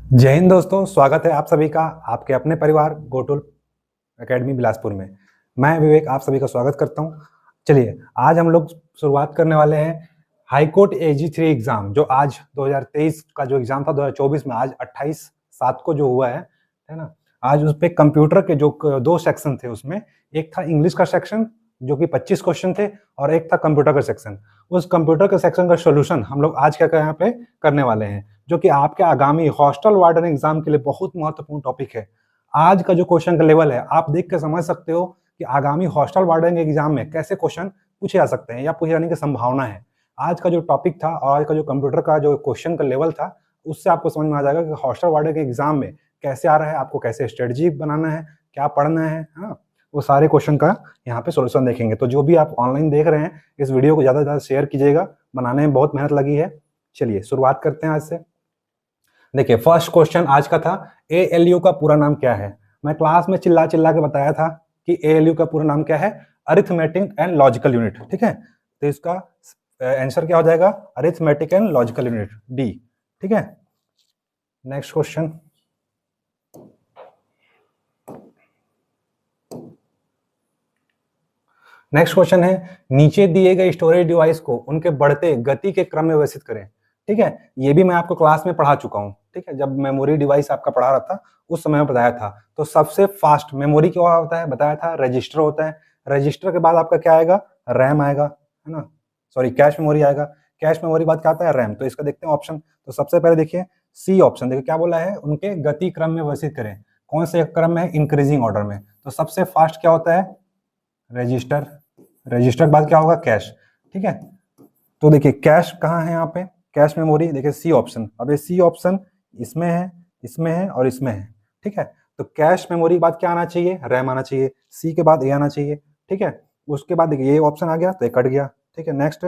जय हिंद दोस्तों, स्वागत है आप सभी का आपके अपने परिवार गोटुल एकेडमी बिलासपुर में। मैं विवेक आप सभी का स्वागत करता हूं। चलिए, आज हम लोग शुरुआत करने वाले हैं हाई कोर्ट AG3 एग्जाम, जो आज 2023 का जो एग्जाम था 2024 में, आज 28/7 को जो हुआ है ना। आज उस पे कंप्यूटर के जो दो सेक्शन थे, उसमें एक था इंग्लिश का सेक्शन जो कि 25 क्वेश्चन थे, और एक था कंप्यूटर का सेक्शन। उस कंप्यूटर के सेक्शन का सोल्यूशन हम लोग आज क्या यहाँ पे करने वाले हैं, जो कि आपके आगामी हॉस्टल वार्डन एग्जाम के लिए बहुत महत्वपूर्ण टॉपिक है। आज का जो क्वेश्चन का लेवल है, आप देख के समझ सकते हो कि आगामी हॉस्टल वार्डन एग्जाम में कैसे क्वेश्चन पूछे जा सकते हैं या पूछे जाने की संभावना है। आज का जो टॉपिक था और आज का जो कंप्यूटर का जो क्वेश्चन का लेवल था, उससे आपको समझ में आ जाएगा कि हॉस्टल वार्डन के एग्जाम में कैसे आ रहा है, आपको कैसे स्ट्रेटजी बनाना है, क्या पढ़ना है ना। वो सारे क्वेश्चन का यहाँ पे सोल्यूशन देखेंगे। तो जो भी आप ऑनलाइन देख रहे हैं, इस वीडियो को ज़्यादा से ज़्यादा शेयर कीजिएगा, बनाने में बहुत मेहनत लगी है। चलिए शुरुआत करते हैं आज से। देखिए, फर्स्ट क्वेश्चन आज का था ALU का पूरा नाम क्या है। मैं क्लास में चिल्ला चिल्ला के बताया था कि ALU का पूरा नाम क्या है, अरिथमेटिक एंड लॉजिकल यूनिट। ठीक है, तो इसका आंसर क्या हो जाएगा, arithmetic and logical unit, D. ठीक है, नेक्स्ट क्वेश्चन। नेक्स्ट क्वेश्चन है, नीचे दिए गए स्टोरेज डिवाइस को उनके बढ़ते गति के क्रम में व्यवस्थित करें। ठीक है, ये भी मैं आपको क्लास में पढ़ा चुका हूँ। ठीक है, जब मेमोरी डिवाइस आपका पढ़ा रहा था उस समय में बताया था। तो सबसे फास्ट मेमोरी क्या होता है बताया था, रजिस्टर होता है। रजिस्टर के बाद आपका क्या आएगा, रैम आएगा, है ना, सॉरी कैश मेमोरी आएगा। कैश मेमोरी बाद क्या आता है, रैम। तो इसका देखते हैं ऑप्शन। तो सबसे पहले देखिए सी ऑप्शन, देखिए क्या बोला है, उनके गति क्रम में व्यवस्थित करें। कौन से क्रम में, इंक्रीजिंग ऑर्डर में। तो सबसे फास्ट क्या होता है, रजिस्टर। रजिस्टर के बाद क्या होगा, कैश। ठीक है, तो देखिए कैश कहाँ है यहाँ पे, कैश मेमोरी देखिए सी ऑप्शन। अब ये सी ऑप्शन इसमें है, इसमें है और इसमें है। ठीक है, तो कैश मेमोरी के बाद क्या आना चाहिए, रैम आना चाहिए। सी के बाद ए आना चाहिए। ठीक है, उसके बाद देखिए ये ऑप्शन आ गया तो ये कट गया। ठीक है, नेक्स्ट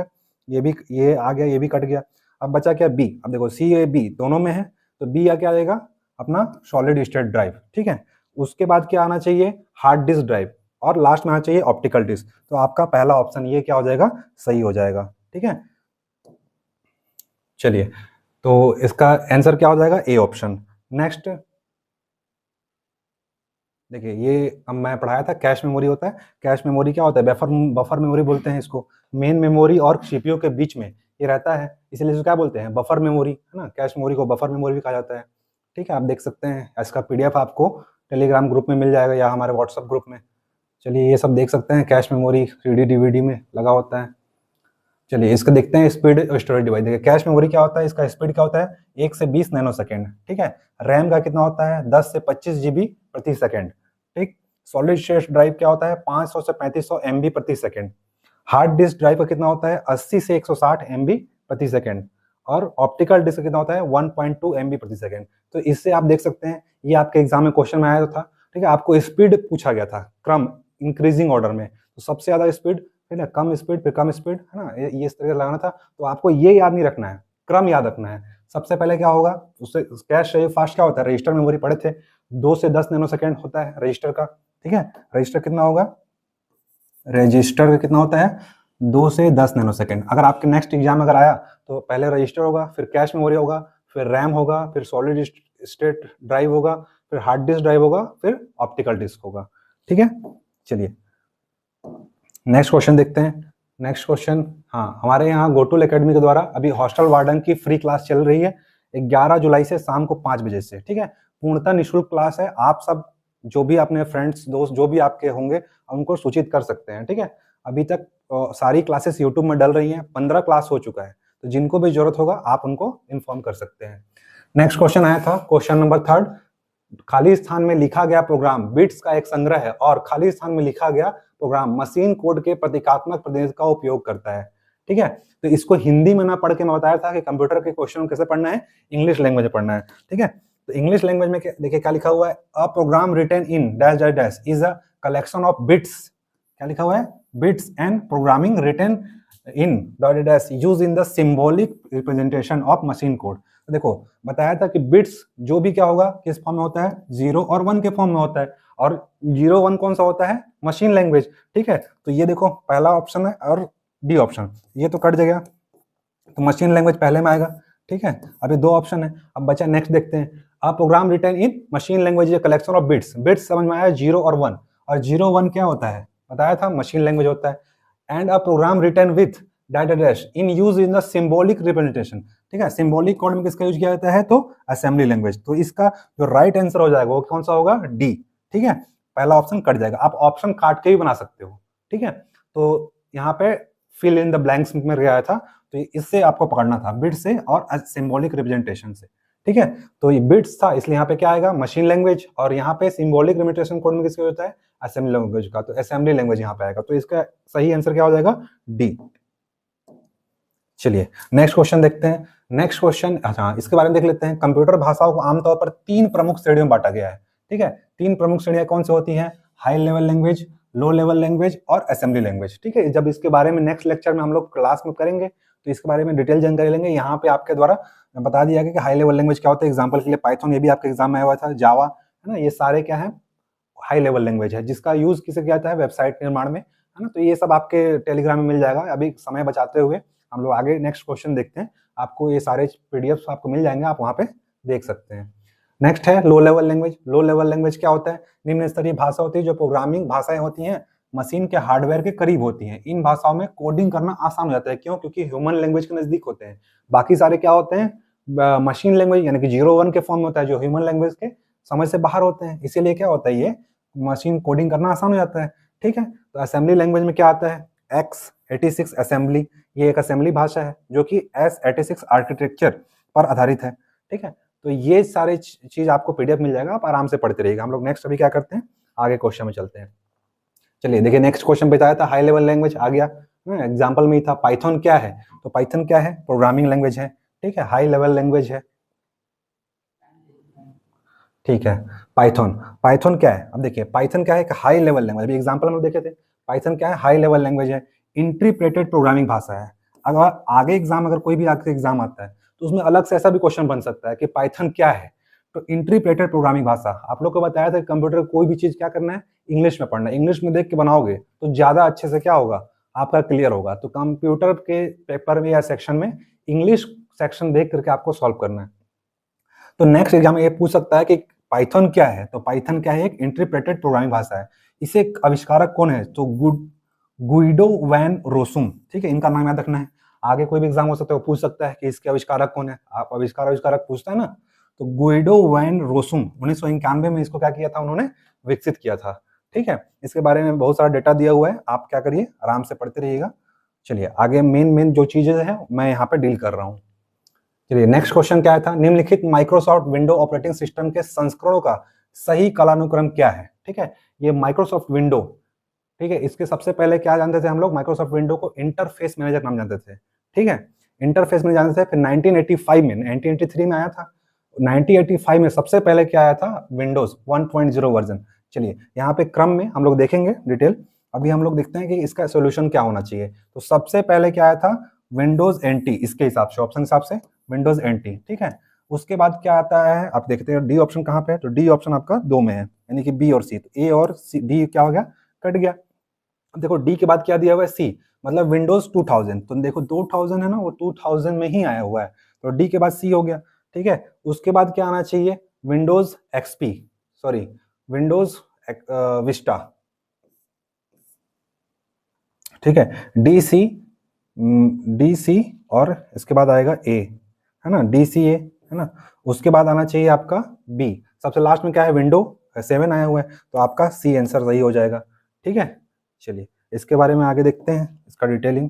ये भी, ये आ गया, ये भी कट गया। अब बचा क्या, बी। अब देखो सी ए बी दोनों में है, तो बी क्या आ जाएगा, अपना सॉलिड स्टेट ड्राइव। ठीक है, उसके बाद क्या आना चाहिए, हार्ड डिस्क ड्राइव, और लास्ट में आना चाहिए ऑप्टिकल डिस्क। तो आपका पहला ऑप्शन ये क्या हो जाएगा, सही हो जाएगा। ठीक है, चलिए, तो इसका आंसर क्या हो जाएगा, ए ऑप्शन। नेक्स्ट देखिए, ये अब मैं पढ़ाया था कैश मेमोरी होता है। कैश मेमोरी क्या होता है, बफर बफर मेमोरी बोलते हैं इसको। मेन मेमोरी और सीपीयू के बीच में ये रहता है, इसलिए इसको क्या बोलते हैं, बफर मेमोरी, है ना। कैश मेमोरी को बफर मेमोरी भी कहा जाता है। ठीक है, आप देख सकते हैं, इसका PDF आपको टेलीग्राम ग्रुप में मिल जाएगा या हमारे व्हाट्सएप ग्रुप में। चलिए, ये सब देख सकते हैं, कैश मेमोरी 3D DVD में लगा होता है। चलिए, इसका देखते हैं स्पीड स्टोरेज डिवाइस। देखिए कैश मेमोरी क्या होता है, इसका स्पीड क्या होता है, 1 से 20 नैनोसेकेंड। ठीक है, रैम का कितना होता है, 10 से 25 GB प्रति सेकेंड। ठीक, सॉलिड स्टेट ड्राइव क्या होता है, 500 से 3500 MB प्रति सेकेंड। हार्ड डिस्क ड्राइव का कितना होता है, 80 से 160 MB प्रति सेकेंड। और ऑप्टिकल डिस्क कितना होता है, 1.2 MB प्रति सेकेंड। तो इससे आप देख सकते हैं, ये आपके एग्जाम में क्वेश्चन में आया था। ठीक है, आपको स्पीड पूछा गया था, क्रम इंक्रीजिंग ऑर्डर में। तो सबसे ज्यादा स्पीड, ठीक है, कम स्पीड फिर कम स्पीड, है ना, ये इस तरह लगाना था। तो आपको ये याद नहीं रखना है, क्रम याद रखना है। सबसे पहले क्या होगा, उससे कैश फास्ट क्या होता है, रजिस्टर मेमोरी पढ़े थे, 2 से 10 नैनोसेकंड होता है रजिस्टर का। ठीक है, रजिस्टर कितना होगा, रजिस्टर का कितना होता है, 2 से 10 नैनोसेकंड। अगर आपके नेक्स्ट एग्जाम अगर आया तो पहले रजिस्टर होगा, फिर कैश मेमोरी होगा, फिर रैम होगा, फिर सॉलिड स्टेट ड्राइव होगा, फिर हार्ड डिस्क ड्राइव होगा, फिर ऑप्टिकल डिस्क होगा। ठीक है, चलिए नेक्स्ट क्वेश्चन देखते हैं। नेक्स्ट क्वेश्चन, हाँ, हमारे यहाँ गोटुल एकेडमी के द्वारा अभी हॉस्टल वार्डन की फ्री क्लास चल रही है 11 जुलाई से शाम को 5 बजे से। ठीक है, पूर्णतः निःशुल्क क्लास है। आप सब जो भी अपने फ्रेंड्स दोस्त जो भी आपके होंगे उनको सूचित कर सकते हैं। ठीक है, अभी तक सारी क्लासेस यूट्यूब में डल रही हैं, 15 क्लास हो चुका है। तो जिनको भी जरूरत होगा आप उनको इन्फॉर्म कर सकते हैं। नेक्स्ट क्वेश्चन आया था, क्वेश्चन नंबर 3, खाली स्थान में लिखा गया प्रोग्राम बिट्स का एक संग्रह है और खाली स्थान में लिखा गया प्रोग्राम मशीन कोड के प्रतीकात्मक प्रतिनिधित्व का उपयोग करता है। ठीक है, तो इसको हिंदी में ना पढ़ के मैं बताया था कि कंप्यूटर के क्वेश्चन कैसे पढ़ना है, इंग्लिश लैंग्वेज में पढ़ना है। ठीक है, तो इंग्लिश लैंग्वेज में देखिए क्या लिखा हुआ है, a program written in dash dash dash is a collection of bits. क्या लिखा हुआ है, bits and programming written in dot dash use in the symbolic representation of machine code. देखो बताया था कि बिट्स जो भी क्या होगा, किस फॉर्म में होता है, 0 और 1 के फॉर्म में होता है। और 0 1 कौन सा होता है, मशीन लैंग्वेज। ठीक है, तो ये देखो पहला ऑप्शन है और डी ऑप्शन, ये तो कट जाएगा, तो मशीन लैंग्वेज पहले में आएगा। ठीक है, अभी 2 ऑप्शन है। अब बचा नेक्स्ट देखते हैं, a program written in machine language collection of bits, bits समझ में आया 0 और 1, और 0 1 क्या होता है बताया था, मशीन लैंग्वेज होता है। And a program written with data dash in use in the symbolic representation, ठीक है, सिंबॉलिक कोड में किसका यूज किया जाता है, तो असेंबली लैंग्वेज। तो इसका जो राइट आंसर हो जाएगा वो कौन सा होगा, डी, ठीक है, पहला ऑप्शन कट जाएगा। आप ऑप्शन काट के भी बना सकते हो, ठीक है। तो यहाँ पे फिल इन द ब्लैंक्स में गया था, तो इससे आपको पकड़ना था, बिट से और सिंबॉलिक रिप्रेजेंटेशन से, ठीक है। तो ये बिट्स था इसलिए यहाँ पे क्या आएगा, मशीन लैंग्वेज, और यहाँ पे सिंबॉलिक रिप्रेजेंटेशन कोड में किसका होता है, असेंबली लैंग्वेज का, तो असेंबली लैंग्वेज यहाँ पे आएगा। तो इसका सही आंसर क्या हो जाएगा, डी। चलिए नेक्स्ट क्वेश्चन देखते हैं। नेक्स्ट क्वेश्चन, अच्छा इसके बारे में देख लेते हैं। कंप्यूटर भाषाओं को आमतौर पर 3 प्रमुख श्रेणियों में बांटा गया है, ठीक है। 3 प्रमुख श्रेणियां कौन सी होती हैं, high level language, low level language और असेंबली लैंग्वेज, ठीक है। जब इसके बारे में नेक्स्ट लेक्चर में हम लोग क्लास में करेंगे तो इसके बारे में डिटेल जानकारी लेंगे। यहाँ पे आपके द्वारा बता दिया गया कि हाई लेवल लैंग्वेज क्या होता है। एग्जाम्पल के लिए पाइथन, ये भी आपके एग्जाम में आया हुआ था, जावा, है ना, ये सारे क्या है, हाई लेवल लैंग्वेज है, जिसका यूज किसे किया जाता है, वेबसाइट निर्माण में, है ना। तो ये सब आपके टेलीग्राम में मिल जाएगा। अभी समय बचाते हुए हम लोग आगे नेक्स्ट क्वेश्चन देखते हैं। आपको ये सारे पीडीएफ आपको मिल जाएंगे, आप वहाँ पे देख सकते हैं। नेक्स्ट है low level language. Low level language क्या होता है, निम्न स्तरीय भाषा होती है जो प्रोग्रामिंग भाषाएं होती हैं, मशीन के हार्डवेयर के करीब होती हैं। इन भाषाओं में कोडिंग करना आसान हो जाता है, क्यों, क्योंकि ह्यूमन लैंग्वेज के नजदीक होते हैं। बाकी सारे क्या होते हैं, मशीन लैंग्वेज यानी कि 0 1 के फॉर्म में होता है, जो ह्यूमन लैंग्वेज के समझ से बाहर होते हैं। इसीलिए क्या होता है, ये मशीन कोडिंग करना आसान हो जाता है, ठीक है। तो असेंबली लैंग्वेज में क्या आता है, x86 असेंबली, ये एक असेंबली भाषा है जो कि x86 आर्किटेक्चर पर आधारित है, ठीक है। तो ये सारे चीज आपको पीडीएफ मिल जाएगा, आप आराम से पढ़ते रहिएगा। हम लोग नेक्स्ट अभी क्या करते हैं, आगे क्वेश्चन में चलते हैं। चलिए देखिए नेक्स्ट क्वेश्चन बताया था हाई लेवल लैंग्वेज आ गया, एग्जाम्पल में ही था। पाइथन क्या है, तो पाइथन क्या है, प्रोग्रामिंग लैंग्वेज है, ठीक है, हाई लेवल लैंग्वेज है, ठीक है। पाइथन, पाइथन क्या है, अब देखिए पाइथन क्या है, एक हाई लेवल लैंग्वेज, अभी एग्जांपल हम देखे थे। पाइथन क्या है, हाई लेवल लैंग्वेज है, इंटरप्रेटेड प्रोग्रामिंग भाषा है। अगर आगे एग्जाम, अगर कोई भी आगे एग्जाम आता है तो उसमें अलग से ऐसा भी क्वेश्चन बन सकता है कि पाइथन क्या है, तो इंटरप्रेटेड प्रोग्रामिंग भाषा। आप लोग को बताया था कंप्यूटर कोई भी चीज क्या करना है, इंग्लिश में पढ़ना है। इंग्लिश में देख के बनाओगे तो ज्यादा अच्छे से क्या होगा, आपका क्लियर होगा। तो कंप्यूटर के पेपर में या सेक्शन में इंग्लिश सेक्शन देख करके आपको सॉल्व करना है। तो नेक्स्ट एग्जाम में ये पूछ सकता है कि पाइथन क्या है, तो पाइथन क्या है, एक इंटरप्रेटेड प्रोग्रामिंग भाषा है। इसे आविष्कारक कौन है, तो गुइडो वैन रोसुम, ठीक है, इनका नाम याद रखना है। आगे कोई भी एग्जाम हो सकता है, वो पूछ सकता है कि इसके आविष्कारक कौन है, आप आविष्कारक पूछता है ना, तो गुइडो वैन रोसुम 1991 में इसको क्या किया था, उन्होंने विकसित किया था, ठीक है। इसके बारे में बहुत सारा डेटा दिया हुआ है, आप क्या करिए, आराम से पढ़ते रहिएगा। चलिए आगे मेन जो चीजें हैं मैं यहाँ पे डील कर रहा हूँ। चलिए नेक्स्ट क्वेश्चन क्या था, निम्नलिखित माइक्रोसॉफ्ट विंडो ऑपरेटिंग सिस्टम के संस्करणों का सही कालानुक्रम क्या है, ठीक है। ये माइक्रोसॉफ्ट विंडो, ठीक है, इसके सबसे पहले क्या जानते थे हम लोग, माइक्रोसॉफ्ट विंडो को इंटरफेस मैनेजर नाम जानते थे, ठीक है, इंटरफेस में जानते थे। फिर 1985 में, 1983 में आया था, 1985 में सबसे पहले क्या आया था, विंडोज 1.0 वर्जन। चलिए यहाँ पे क्रम में हम लोग देखेंगे डिटेल। अभी हम लोग देखते हैं कि इसका सोल्यूशन क्या होना चाहिए। तो सबसे पहले क्या आया था, विंडोज एनटी, इसके हिसाब से, ऑप्शन हिसाब से विंडोज एनटी, ठीक है। उसके बाद क्या आता है, आप देखते हैं डी ऑप्शन कहाँ पे है, तो डी ऑप्शन आपका 2 में है, यानी कि बी और सी। तो ए और सी, डी क्या हो गया, कट गया। देखो डी के बाद क्या दिया हुआ है, सी, मतलब विंडोज 2000। तो देखो 2000 है ना, वो 2000 में ही आया हुआ है, तो डी के बाद सी हो गया, ठीक है। उसके बाद क्या आना चाहिए, Windows XP, sorry Windows Vista, ठीक है, डी सी और इसके बाद आएगा ए, है ना, डी सी ए, है ना। उसके बाद आना चाहिए आपका बी, सबसे लास्ट में क्या है, विंडो 7 आया हुआ है, तो आपका सी आंसर सही हो जाएगा, ठीक है। चलिए इसके बारे में आगे देखते हैं, इसका डिटेलिंग।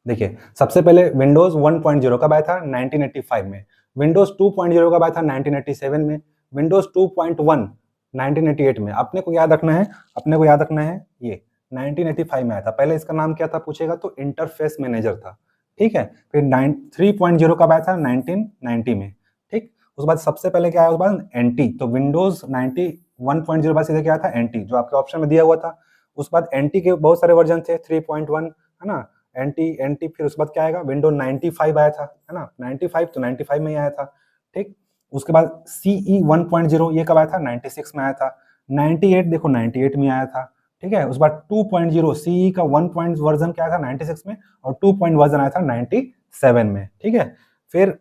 देखिए सबसे पहले विंडोज 1.0 कब आया था, 1985 में। विंडोज 2.0 कब आया था, 1987 में। विंडोज 2.1 1988 में। अपने को याद रखना है, अपने को याद रखना है, ये 1985 में आया था। पहले इसका नाम क्या था पूछेगा तो इंटरफेस मैनेजर था, ठीक है। फिर 3.0 कब आया था, 1990 में, ठीक। उसके बाद सबसे पहले क्या आया, उसके बाद एनटी। तो विंडोज 1.0 बाद सीधे क्या था, एनटी, जो आपके ऑप्शन में दिया हुआ था। उसके बाद एनटी के बहुत सारे वर्जन थे, 3.1, है ना, एनटी। फिर उसके बाद क्या आएगा, विंडो 95 आया था, है ना, 95, तो 95 में ही आया था, ठीक। उसके बाद सीई 1.0 ये कब आया था, 96 में आया था। 98 देखो 98 में आया था, ठीक है। उसके बाद 2.0 सीई का 1 पॉइंट वर्जन क्या आया था, 96 में, और 2 पॉइंट वर्जन आया था 97 में, ठीक है। फिर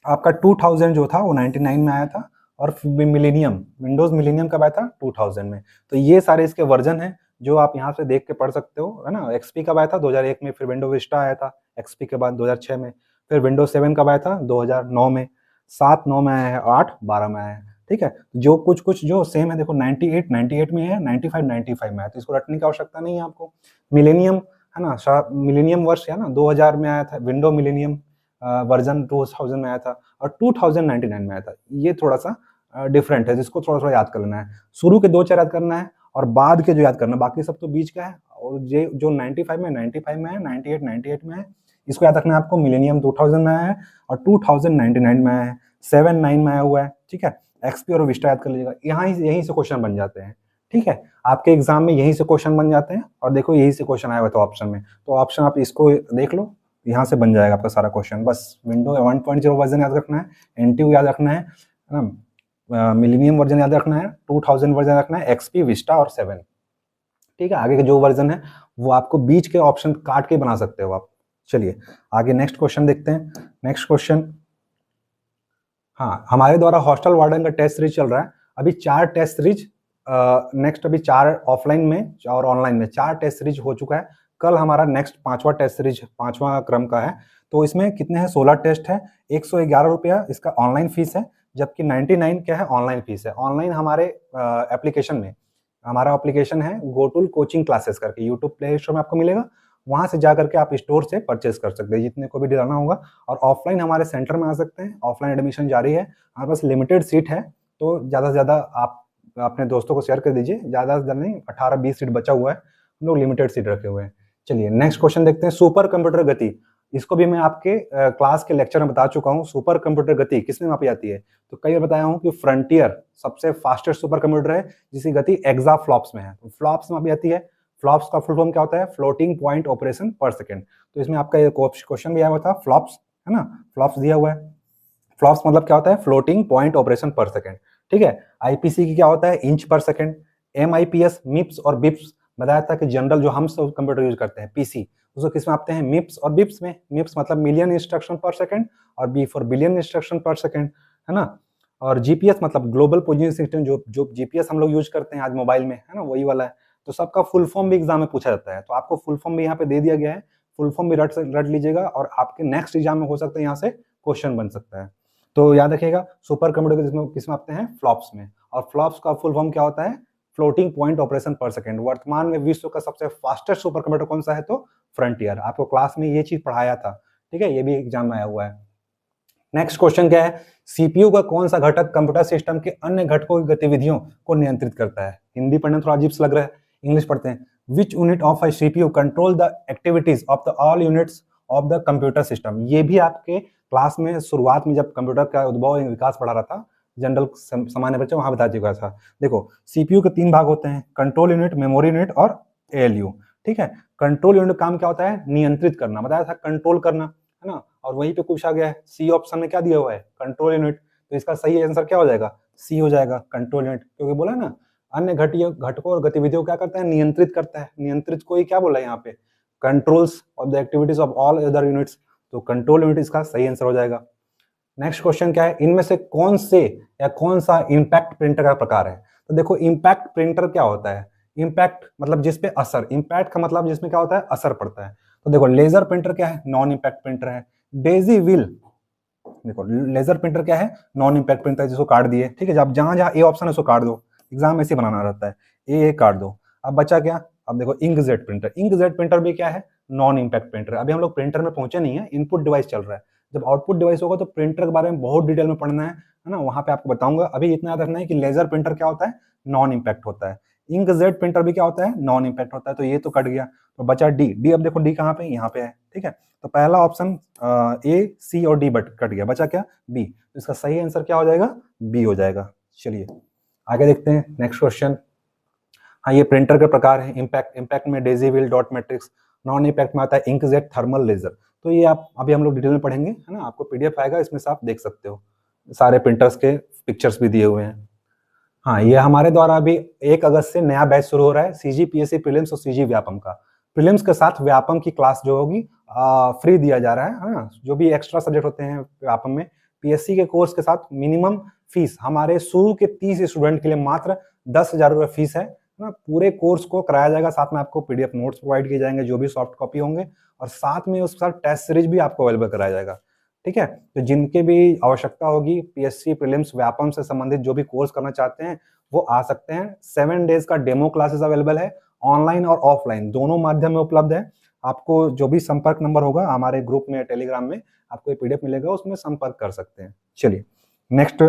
आपका 2000 जो था वो 99 में आया था, और मिलेनियम, विंडोज मिलेनियम कब आया था? 2000 में। तो ये सारे इसके वर्जन हैं जो आप यहाँ से देख के पढ़ सकते हो, है ना। एक्सपी कब आया था? 2001 में। फिर विंडो विस्टा आया था एक्सपी के बाद 2006 में। फिर विंडोज 7 कब आया था? 2009 में। 7 9 में आया है, 8 12 में आया है, ठीक है। जो कुछ कुछ जो सेम है, देखो 98 में है, 95 में है, तो इसको रटने की आवश्यकता नहीं है आपको। मिलेनियम, है ना, मिलेनियम वर्ष है ना, 2000 में आया था विंडो मिलेनियम वर्जन, 2000 में आया था, और 2099 में आया था। ये थोड़ा सा डिफरेंट है, जिसको थोड़ा थोड़ा याद कर लेना है। शुरू के 2 4 याद करना है, और बाद के जो याद करना है, बाकी सब तो बीच का है। और ये जो 95 में 95 में है, 98 में है, इसको याद रखना है आपको। मिलेनियम 2000 में आया है, और 2099 में आया है, 79 में आया हुआ है, ठीक है। एक्सपी और विस्टा याद कर लीजिएगा, यहाँ यहीं से क्वेश्चन बन जाते हैं, ठीक है। आपके एग्जाम में यहीं से क्वेश्चन बन जाते हैं, और देखो यहीं से क्वेश्चन आया हुआ था ऑप्शन में, तो ऑप्शन आप इसको देख लो, यहाँ से बन जाएगा आपका सारा क्वेश्चन। बस विंडो 1.0 वर्जन याद रखना है, एनटीयू याद रखना है ना, मिलेनियम वर्जन याद रखना है, 2000 वर्जन रखना है, एक्सपी विस्टा और 7, ठीक है। आगे के जो वर्जन है वो आपको बीच के ऑप्शन काट के बना सकते हो आप। चलिए आगे नेक्स्ट क्वेश्चन देखते हैं। नेक्स्ट क्वेश्चन, हाँ, हमारे द्वारा हॉस्टल वार्डन का टेस्ट सीरीज चल रहा है। अभी 4 टेस्ट सीरीज, नेक्स्ट अभी 4 ऑफलाइन में और ऑनलाइन में 4 टेस्ट सीरीज हो चुका है। कल हमारा नेक्स्ट 5वां टेस्ट सीरीज 5वां क्रम का है। तो इसमें कितने हैं? 16 टेस्ट है, 111 रुपया इसका ऑनलाइन फीस है, जबकि 99 क्या है? ऑनलाइन फीस है। ऑनलाइन हमारे एप्लीकेशन में, हमारा एप्लीकेशन है गोटुल कोचिंग क्लासेस करके, यूट्यूब प्ले स्टोर में आपको मिलेगा, वहां से जा करके आप स्टोर से परचेज कर सकते हैं जितने को भी दिलाना होगा। और ऑफलाइन हमारे सेंटर में आ सकते हैं, ऑफलाइन एडमिशन जारी है, हमारे पास लिमिटेड सीट है, तो ज़्यादा से ज़्यादा आप अपने दोस्तों को शेयर कर दीजिए, ज़्यादा से ज़्यादा नहीं, 18-20 सीट बचा हुआ है, हम लोग लिमिटेड सीट रखे हुए हैं। चलिए नेक्स्ट क्वेश्चन देखते हैं। सुपर कंप्यूटर गति, इसको भी मैं आपके क्लास के लेक्चर में बता चुका हूँ। सुपर कंप्यूटर गति किसमें मापी जाती है? तो कई बार बताया हूँ कि फ्रंटियर सबसे फास्टेस्ट सुपर कंप्यूटर है, जिसकी गति एक्सा फ्लॉप्स में है। तो फ्लॉप्स में मापी जाती है। फ्लॉप्स का फुल फॉर्म क्या होता है? फ्लोटिंग पॉइंट ऑपरेशन पर सेकंड। तो इसमें आपका ये क्वेश्चन भी आया हुआ था, फ्लॉप्स, है ना, फ्लॉप्स दिया हुआ है। फ्लॉप्स मतलब क्या होता है? फ्लोटिंग पॉइंट ऑपरेशन पर सेकंड, ठीक है। आईपीसी की क्या होता है? इंच पर सेकंड। एमआईपीएस, मिप्स और बिप्स बताया था कि जनरल जो हम सब कंप्यूटर यूज करते हैं पीसी, उसको किस में आते हैं? मिप्स और बिप्स में। मिप्स मतलब मिलियन इंस्ट्रक्शन पर सेकंड, और बी फॉर बिलियन इंस्ट्रक्शन पर सेकंड, है ना। और जीपीएस मतलब ग्लोबल पोजिशनिंग सिस्टम, जो जीपीएस हम लोग यूज करते हैं आज मोबाइल में, है ना, वही वाला है। तो सबका फुल फॉर्म भी एग्जाम में पूछा जाता है, तो आपको फुल फॉर्म भी यहाँ पे दे दिया गया है, फुल फॉर्म भी रट लीजिएगा, और आपके नेक्स्ट एग्जाम में हो सकता है यहाँ से क्वेश्चन बन सकता है। तो याद रखिएगा, सुपर कंप्यूटर किसमें आते हैं? फ्लॉप्स में। और फ्लॉप्स का फुल फॉर्म क्या होता है? फ्लोटिंग पॉइंट ऑपरेशन पर सेकंड। वर्तमान में विश्व का सबसे फास्टेस्ट सुपर कंप्यूटर कौन सा है? तो फ्रंटियर। आपको क्लास में ये चीज पढ़ाया था, ठीक है, ये भी एग्जाम में आया हुआ है। नेक्स्ट क्वेश्चन क्या है? सीपीयू का कौन सा घटक कंप्यूटर सिस्टम के अन्य घटकों की गतिविधियों को नियंत्रित करता है? हिंदी पढ़ने थोड़ा अजीब सा लग रहा है, इंग्लिश पढ़ते हैं। Which unit of a CPU control the activities of the all units of the computer system? ये भी आपके क्लास में शुरुआत में जब कंप्यूटर का उद्भव एवं विकास पढ़ा रहा था, जनरल सामान्य बच्चे, वहां बता चुका था। देखो सीपीयू के 3 भाग होते हैं, कंट्रोल यूनिट, मेमोरी यूनिट और एएलयू, ठीक है। कंट्रोल यूनिट काम क्या होता है? नियंत्रित करना, बताया था, कंट्रोल करना, है ना। और वहीं पे पूछा गया है, सी ऑप्शन में क्या दिया हुआ है? Control unit. तो इसका सही आंसर क्या हो जाएगा? सी हो जाएगा, कंट्रोल यूनिट, क्योंकि बोला ना अन्य घटकों और गतिविधियों क्या करता है? नियंत्रित करता है। नियंत्रित को ही क्या बोला है यहाँ पे? Controls of the activities of all other units. तो कंट्रोल यूनिट इसका सही आंसर हो जाएगा। नेक्स्ट क्वेश्चन क्या है? इनमें से कौन से या कौन सा इंपैक्ट प्रिंटर का प्रकार है? तो देखो इंपैक्ट प्रिंटर क्या होता है? इंपैक्ट मतलब जिसपे असर, इंपैक्ट का मतलब जिसमें क्या होता है? असर पड़ता है। तो देखो लेजर प्रिंटर क्या है? नॉन इंपैक्ट प्रिंटर है। डेजी व्हील, देखो लेजर प्रिंटर क्या है? नॉन इंपैक्ट प्रिंटर, जिसको काट दिए, ठीक है। जब जहां जहां ए ऑप्शन है उसको काट दो, एग्जाम ऐसे बनाना रहता है, ए काट दो। अब बचा क्या? अब देखो इंकजेट प्रिंटर। इंकजेट प्रिंटर भी क्या है? Non impact printer. अभी हम लोग प्रिंटर में पहुंचे नहीं है, इनपुट डिवाइस चल रहा है। जब आउटपुट डिवाइस होगा तो प्रिंटर के बारे में बहुत डिटेल में पढ़ना है ना, वहां पे आपको बताऊंगा। अभी इतना याद रखना है कि लेजर प्रिंटर क्या होता है? नॉन इंपैक्ट होता है। इंकजेट प्रिंटर भी क्या होता है? नॉन इंपैक्ट होता है। तो ये तो कट गया, तो बचा डी। डी, अब देखो डी कहाँ पे? यहाँ पे है, ठीक है। तो पहला ऑप्शन ए, सी और डी बट कट गया, बचा क्या? बी। तो इसका सही आंसर क्या हो जाएगा? बी हो जाएगा। चलिए आगे देखते हैं नेक्स्ट क्वेश्चन। हाँ, ये प्रिंटर के प्रकार है। इंपैक्ट, इंपैक्ट में Daisy wheel, dot matrix. Non impact में आता है इंकजेट, थर्मल, लेजर। तो ये आप अभी हम लोग डिटेल में पढ़ेंगे, है ना। आपको पीडीएफ आएगा, इसमें से आप देख सकते हो, सारे प्रिंटर्स के पिक्चर्स भी दिए हुए हैं। हाँ, ये हमारे द्वारा अभी 1 अगस्त से नया बैच शुरू हो रहा है, सीजी पीएससी प्रीलिम्स और सीजी व्यापम का। प्रीलिम्स के साथ व्यापम की क्लास जो होगी फ्री दिया जा रहा है ना। जो भी एक्स्ट्रा सब्जेक्ट होते हैं व्यापम में, पीएससी के कोर्स के साथ मिनिमम फीस हमारे शुरू के 30 स्टूडेंट के लिए मात्र 10,000 रुपये फीस है ना। पूरे कोर्स को कराया जाएगा, साथ में आपको पीडीएफ नोट्स प्रोवाइड किए जाएंगे जो भी सॉफ्ट कॉपी होंगे, और साथ में उसके साथ टेस्ट सीरीज भी आपको अवेलेबल कराया जाएगा। ठीक है, तो जिनके भी आवश्यकता होगी पीएससी प्रीलिम्स व्यापम से संबंधित जो भी कोर्स करना चाहते हैं वो आ सकते हैं। 7 डेज का डेमो क्लासेस अवेलेबल है, ऑनलाइन और ऑफलाइन दोनों माध्यम में उपलब्ध है। आपको जो भी संपर्क नंबर होगा हमारे ग्रुप में टेलीग्राम में आपको पीडीएफ मिलेगा, उसमें संपर्क कर सकते हैं। चलिए नेक्स्ट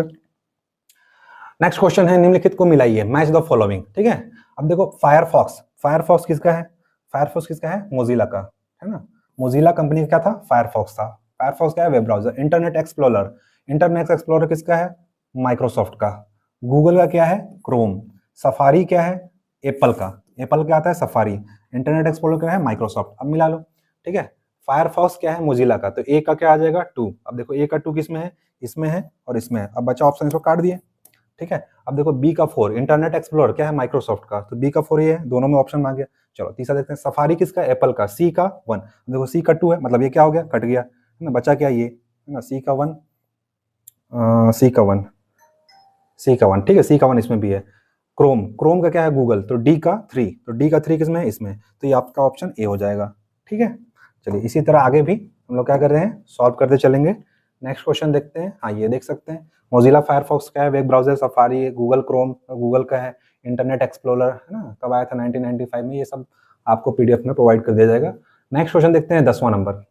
क्वेश्चन है, निम्नलिखित को मिलाइए, मैच द फॉलोइंग। ठीक है, अब देखो फायरफॉक्स किसका है? फायरफॉक्स किसका है? मोजिला का, है ना। मोजिला कंपनी का क्या था? फायरफॉक्स था। फायरफॉक्स क्या है? Web browser. इंटरनेट एक्सप्लोरर किसका है? माइक्रोसॉफ्ट का। गूगल का क्या है? क्रोम। सफारी क्या है? एप्पल का। एप्पल क्या आता है? सफारी। इंटरनेट एक्सप्लोरर क्या है? माइक्रोसॉफ्ट। अब मिला लो। ठीक है, फायरफॉक्स क्या है? मोजिला का। तो ए का क्या आ जाएगा? 2। अब देखो ए का 2 किसमें है? इसमें है और इसमें है। अब बचा ऑप्शन, इसको काट दिए। ठीक है, अब देखो बी का 4 इंटरनेट एक्सप्लोरर क्या है? माइक्रोसॉफ्ट का। तो बी का 4 ये है, दोनों में ऑप्शन मांग गया। चलो तीसरा देखते हैं, सफारी किसका? एप्पल का। सी का 1। देखो सी का 2 है, मतलब ये क्या हो गया? कट गया, है ना। बचा क्या? ये, है ना, सी का 1। ठीक है, सी का 1 इसमें भी है। क्रोम का क्या है? गूगल। तो डी का 3। तो डी का 3 किसमें है? इसमें। तो ये आपका ऑप्शन ए हो जाएगा। ठीक है, चलिए इसी तरह आगे भी हम लोग क्या कर रहे हैं? सॉल्व करते चलेंगे। नेक्स्ट क्वेश्चन देखते हैं। हाँ, ये देख सकते हैं, मोजिला फायरफॉक्स का है, वेब ब्राउजर सफारी है, गूगल क्रोम गूगल का है, इंटरनेट एक्सप्लोरर है ना, कब आया था? 1995 में। ये सब आपको पीडीएफ में प्रोवाइड कर दिया जाएगा। नेक्स्ट क्वेश्चन देखते हैं, 10वां नंबर।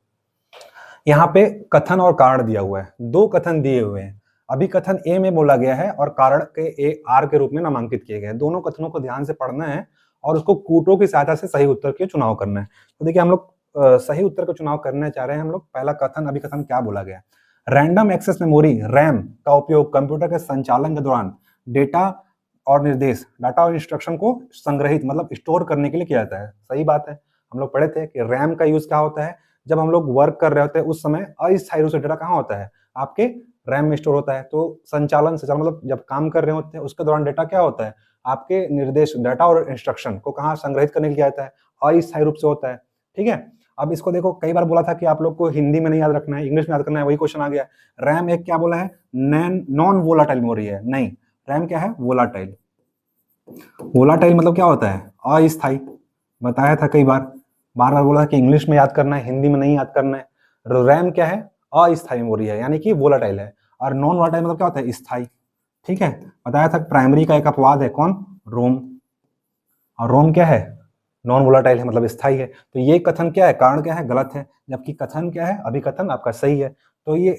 यहाँ पे कथन और कारण दिया हुआ है, 2 कथन दिए हुए हैं। अभी कथन ए में बोला गया है और कारण के ए आर के रूप में नामांकित किए गए हैं। दोनों कथनों को ध्यान से पढ़ना है और उसको कूटों की सहायता से सही उत्तर के चुनाव करना है। तो देखिए हम लोग सही उत्तर का चुनाव करना चाह रहे हैं हम लोग। पहला कथन, अभी कथन क्या बोला गया? रैंडम एक्सेस मेमोरी रैम का उपयोग कंप्यूटर के संचालन के दौरान डेटा और इंस्ट्रक्शन को संग्रहित मतलब स्टोर करने के लिए किया जाता है। सही बात है, हम लोग पढ़े थे कि रैम का यूज क्या होता है? जब हम लोग वर्क कर रहे होते हैं उस समय अस्थायी रूप से डेटा कहाँ होता है? आपके रैम में स्टोर होता है। तो संचालन मतलब जब काम कर रहे होते हैं उसके दौरान डेटा क्या होता है? आपके निर्देश, डाटा और इंस्ट्रक्शन को कहाँ संग्रहित करने के लिए आता है? अस्थायी रूप से होता है। ठीक है, अब इसको देखो, कई बार बोला था कि आप लोग को हिंदी में नहीं याद रखना है, इंग्लिश में याद करना है, वही क्वेश्चन आ गया। रैम एक क्या बोला है? नॉन वोलाटाइल मेमोरी है। नहीं, रैम क्या है? वोलाटाइल। वोलाटाइल मतलब क्या होता है? अस्थायी। बताया था कई बार, बार बार बोला कि इंग्लिश में याद करना है, हिंदी में नहीं याद करना है। रैम क्या है? अस्थायी मेमोरी है, यानी कि वोलाटाइल है। और नॉन वोलाटाइल मतलब क्या होता है? स्थायी। ठीक है, बताया था प्राइमरी का एक अपवाद है, कौन? रोम। और रोम क्या है? नॉन वोलाटाइल है, मतलब स्थायी है। तो ये कथन क्या है? कारण क्या है? गलत है। जबकि कथन क्या है? अभिकथन आपका सही है। तो ये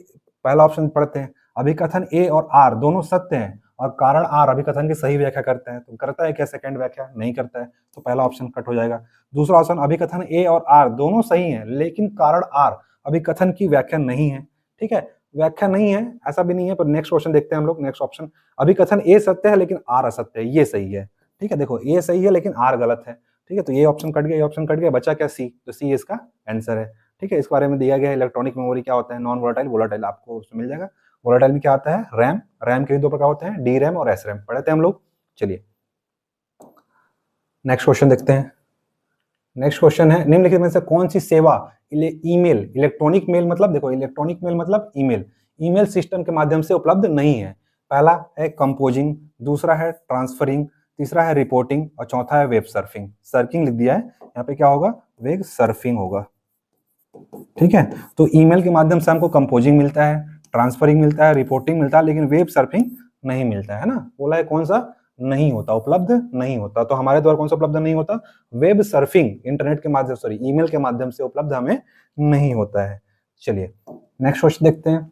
पहला ऑप्शन पढ़ते हैं, अभिकथन ए और आर दोनों सत्य हैं और कारण आर अभिकथन की सही व्याख्या करते हैं। तो करता है क्या सेकंड व्याख्या? नहीं करता है, तो पहला ऑप्शन कट हो जाएगा। दूसरा ऑप्शन, अभिकथन ए और आर दोनों सही हैं लेकिन कारण आर अभिकथन की व्याख्या नहीं है। ठीक है, व्याख्या नहीं है ऐसा भी नहीं है, पर नेक्स्ट क्वेश्चन देखते हैं हम लोग। नेक्स्ट ऑप्शन, अभिकथन ए सत्य है लेकिन आर असत्य है, ये सही है। ठीक है, देखो ए सही है लेकिन आर गलत है। ठीक है, तो ये ऑप्शन कट गया, ये ऑप्शन कट गया, बचा क्या? सी। तो सी इसका आंसर है। ठीक है, इस बारे में दिया गया है इलेक्ट्रॉनिक मेमोरी क्या होता है? नॉन वोलेटाइल, वोलेटाइल आपको उसमें मिल जाएगा। वोलेटाइल में क्या आता है? रैम। रैम के भी 2 प्रकार होते हैं, डी रैम और एस रैम, पढ़े थे हम लोग। चलिए नेक्स्ट क्वेश्चन देखते हैं। नेक्स्ट क्वेश्चन है, निम्नलिखित में से कौन सी सेवा ईमेल, इलेक्ट्रॉनिक मेल मतलब, देखो इलेक्ट्रॉनिक मेल मतलब ईमेल सिस्टम के माध्यम से उपलब्ध नहीं है? पहला है कंपोजिंग, दूसरा है ट्रांसफरिंग, तीसरा है रिपोर्टिंग और चौथा है वेब सर्फिंग। सर्किंग लिख दिया है यहाँ पे, क्या होगा? वेब सर्फिंग होगा। ठीक है, तो ईमेल के माध्यम से हमको कंपोजिंग मिलता है, ट्रांसफरिंग मिलता है, रिपोर्टिंग मिलता है, लेकिन वेब सर्फिंग नहीं मिलता है ना। बोला है कौन सा? नहीं होता, उपलब्ध नहीं होता। तो हमारे द्वारा कौन सा उपलब्ध नहीं होता? वेब सर्फिंग, इंटरनेट के माध्यम, सॉरी ईमेल के माध्यम से उपलब्ध हमें नहीं होता है। चलिए नेक्स्ट क्वेश्चन देखते हैं।